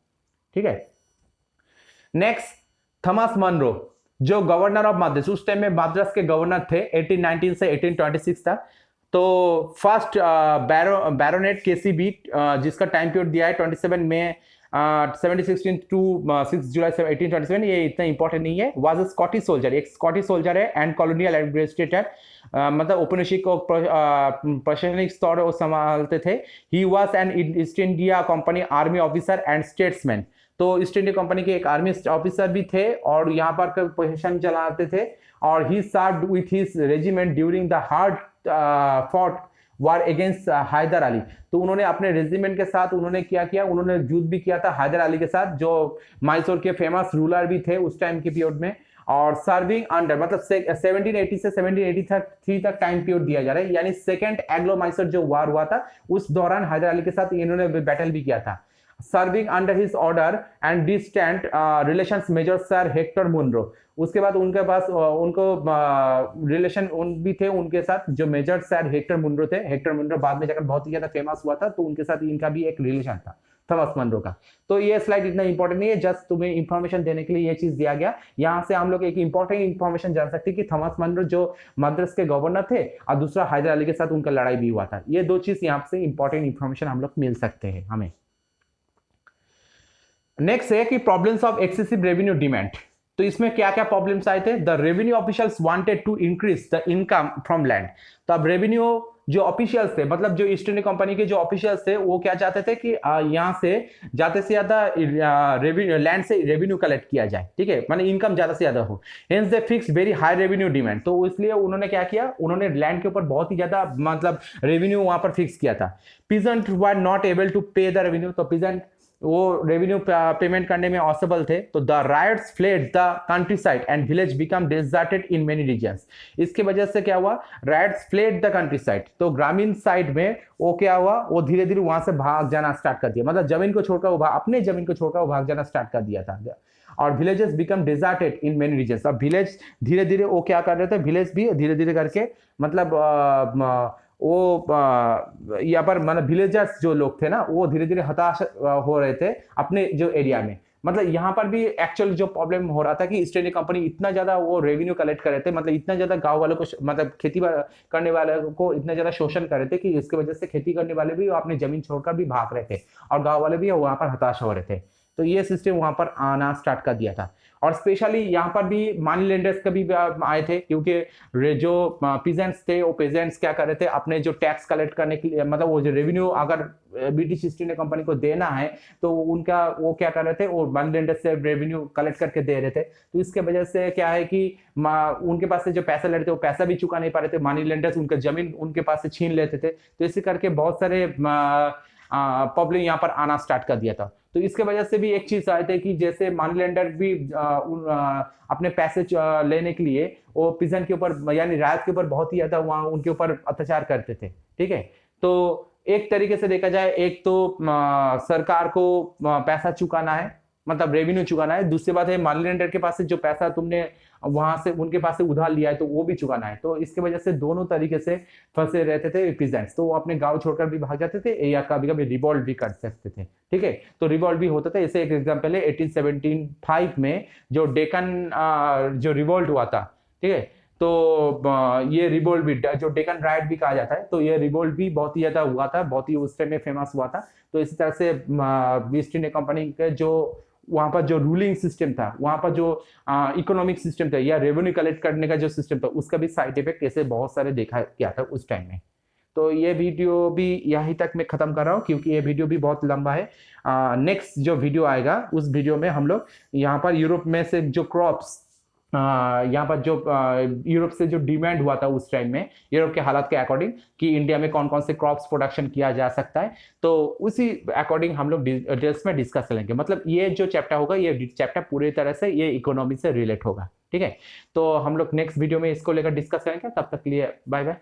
ठीक है, नेक्स्ट थॉमस मनरो जो गवर्नर ऑफ मद्रास, उस टाइम में मद्रास के गवर्नर थे 1819 से 1826 तक। तो फर्स्ट बैरोनेट केसीबी जिसका टाइम पीरियड दिया है 27 मई 1716 टू 6 जुलाई 1827, ये इतना इंपॉर्टेंट नहीं है। वाज अ स्कॉटिश सोल्जर, एक स्कॉटिश सोल्जर है एंड कॉलोनियल एडमिनिस्ट्रेटर, मतलब औपनिवेशिक को प्रशासनिक स्तर वो संभालते थे। He was an east India company army officer and statesman, तो ईस्ट इंडिया कंपनी के एक आर्मी ऑफिसर भी थे और यहाँ पर प्रशासन चलाते थे। और he served with his regiment during the hard fought war against Hyder Ali, तो उन्होंने अपने रेजिमेंट के साथ उन्होंने क्या किया, उन्होंने युद्ध भी किया था हैदर अली के साथ जो मैसूर के फेमस रूलर भी थे उस टाइम के पीरियड में। और सर्विंग अंडर, मतलब 1780 से 1783 तक टाइम पीरियड दिया जा रहा है, यानी सेकेंड एंग्लो मैसूर जो वार हुआ था उस दौरान हैदर अली के साथ इन्होंने बैटल भी किया था। Serving under his order and distant relations major sir Hector Munro, उसके बाद उनके पास उनको रिलेशन उन भी थे उनके साथ जो मेजर सर हेक्टर मुनरो थे। हेक्टर मुनरो बाद में जाकर बहुत ही ज्यादा फेमस हुआ था, तो उनके साथ इनका भी एक रिलेशन था थॉमस मनरो का। तो ये स्लाइड इतना इंपॉर्टेंट नहीं है, जस्ट तुम्हें इंफॉर्मेशन देने के लिए ये चीज दिया गया। यहाँ से हम लोग एक इंपॉर्टेंट इंफॉर्मेशन जान सकते हैं कि थॉमस मनरो जो मद्रास के गवर्नर थे और दूसरा हैदर अली के साथ उनका लड़ाई भी हुआ था। ये दो चीज यहाँ से इंपॉर्टेंट इंफॉर्मेशन हम लोग मिल सकते हैं हमें। नेक्स्ट है कि problems of excessive revenue demand, तो इसमें क्या क्या प्रॉब्लम्स आए थे। The revenue officials wanted to increase the income from land, तो अब रेवेन्यू जो ऑफिशियल्स थे, मतलब जो ईस्ट इंडिया कंपनी के जो ऑफिशियल्स थे वो क्या चाहते थे कि यहाँ से ज्यादा से ज्यादा रेवेन्यू लैंड से रेवेन्यू कलेक्ट किया जाए, ठीक है, माने इनकम ज्यादा से ज्यादा हो। Hence they fix very high revenue demand, तो इसलिए उन्होंने क्या किया, उन्होंने लैंड के ऊपर बहुत ही ज्यादा मतलब रेवेन्यू वहां पर फिक्स किया था। Peasant were not able to pay the revenue, तो पीजेंट वो रेवेन्यू पेमेंट करने में असफल थे। तो the ryots fled the countryside and village become deserted in many regions, इसके वजह से क्या हुआ, ryots fled the countryside, तो ग्रामीण साइड में वो क्या हुआ, वो धीरे धीरे वहां से भाग जाना स्टार्ट कर दिया, मतलब जमीन को छोड़कर वो अपने जमीन को छोड़कर वो भाग जाना स्टार्ट कर दिया था। और villages become deserted in many regions, अब विलेज धीरे धीरे वो क्या कर रहे थे, विलेज भी धीरे धीरे करके मतलब वो यहाँ पर मतलब विलेजर्स जो लोग थे ना वो धीरे धीरे हताश हो रहे थे अपने जो एरिया में। मतलब यहाँ पर भी एक्चुअल जो प्रॉब्लम हो रहा था कि ईस्ट इंडिया कंपनी इतना ज्यादा वो रेवेन्यू कलेक्ट कर रहे थे, मतलब इतना ज्यादा गांव वालों को मतलब खेती करने वाले को इतना ज्यादा शोषण कर रहे थे कि इसकी वजह से खेती करने वाले भी अपनी जमीन छोड़कर भी भाग रहे थे और गाँव वाले भी वहां पर हताश हो रहे थे। तो ये सिस्टम वहां पर आना स्टार्ट कर दिया था। और स्पेशली यहाँ पर भी मनी लेंडर्स का भी आए थे, क्योंकि जो पीजेंट्स थे वो पीजेंट्स क्या कर रहे थे, अपने जो टैक्स कलेक्ट करने के लिए, मतलब वो जो रेवेन्यू अगर ब्रिटिश ईस्ट इंडिया कंपनी को देना है तो उनका वो क्या कर रहे थे, वो मनी लेंडर्स से रेवेन्यू कलेक्ट करके दे रहे थे। तो इसके वजह से क्या है कि उनके पास से जो पैसा ले रहे थे वो पैसा भी चुका नहीं पा रहे थे, मनी लेंडर्स उनका जमीन उनके पास से छीन लेते थे। तो इसी करके बहुत सारे प्रॉब्लम यहाँ पर आना स्टार्ट कर दिया था। तो इसके वजह से भी एक चीज आए थे कि जैसे मनी लेंडर भी अपने पैसे लेने के लिए वो पीजेंट के ऊपर यानी रायत के ऊपर बहुत ही ज्यादा वहां उनके ऊपर अत्याचार करते थे, ठीक है। तो एक तरीके से देखा जाए, एक तो सरकार को पैसा चुकाना है, मतलब रेवेन्यू चुकाना है, दूसरी बात है मनी लेंडर के पास से जो पैसा तुमने वहां से उनके पास से उधार लिया है तो वो भी चुकाना है। तो इसके वजह से दोनों तरीके से फंसे रहते थे पीजेंट्स, तो वो अपने गांव छोड़कर भी भाग जाते थे या कभी कभी रिवॉल्ट भी कर सकते थे, ठीक है। तो रिवॉल्ट भी होता था। ऐसे एक एग्जांपल है 1875 में जो डेक्कन जो रिवॉल्ट हुआ था, ठीक है। तो ये रिवोल्ट भी जो डेक्कन राइट भी कहा जाता है, तो ये रिवोल्ट भी बहुत ही ज्यादा हुआ था, बहुत ही उस टाइम में फेमस हुआ था। तो इसी तरह से ईस्ट इंडिया कंपनी के जो वहां पर जो रूलिंग सिस्टम था, वहां पर जो इकोनॉमिक सिस्टम था या रेवेन्यू कलेक्ट करने का जो सिस्टम था, उसका भी साइड इफेक्ट ऐसे बहुत सारे देखा गया था उस टाइम में। तो ये वीडियो भी यहीं तक मैं खत्म कर रहा हूँ क्योंकि ये वीडियो भी बहुत लंबा है। नेक्स्ट जो वीडियो आएगा उस वीडियो में हम लोग यहाँ पर यूरोप में से जो क्रॉप्स यहाँ पर जो यूरोप से जो डिमांड हुआ था उस टाइम में, यूरोप के हालात के अकॉर्डिंग कि इंडिया में कौन कौन से क्रॉप्स प्रोडक्शन किया जा सकता है, तो उसी अकॉर्डिंग हम लोग डिटेल्स में डिस्कस करेंगे। मतलब ये जो चैप्टर होगा, ये चैप्टर पूरी तरह से ये इकोनॉमी से रिलेट होगा, ठीक है। तो हम लोग नेक्स्ट वीडियो में इसको लेकर डिस्कस करेंगे। तब तक के लिए बाय बाय।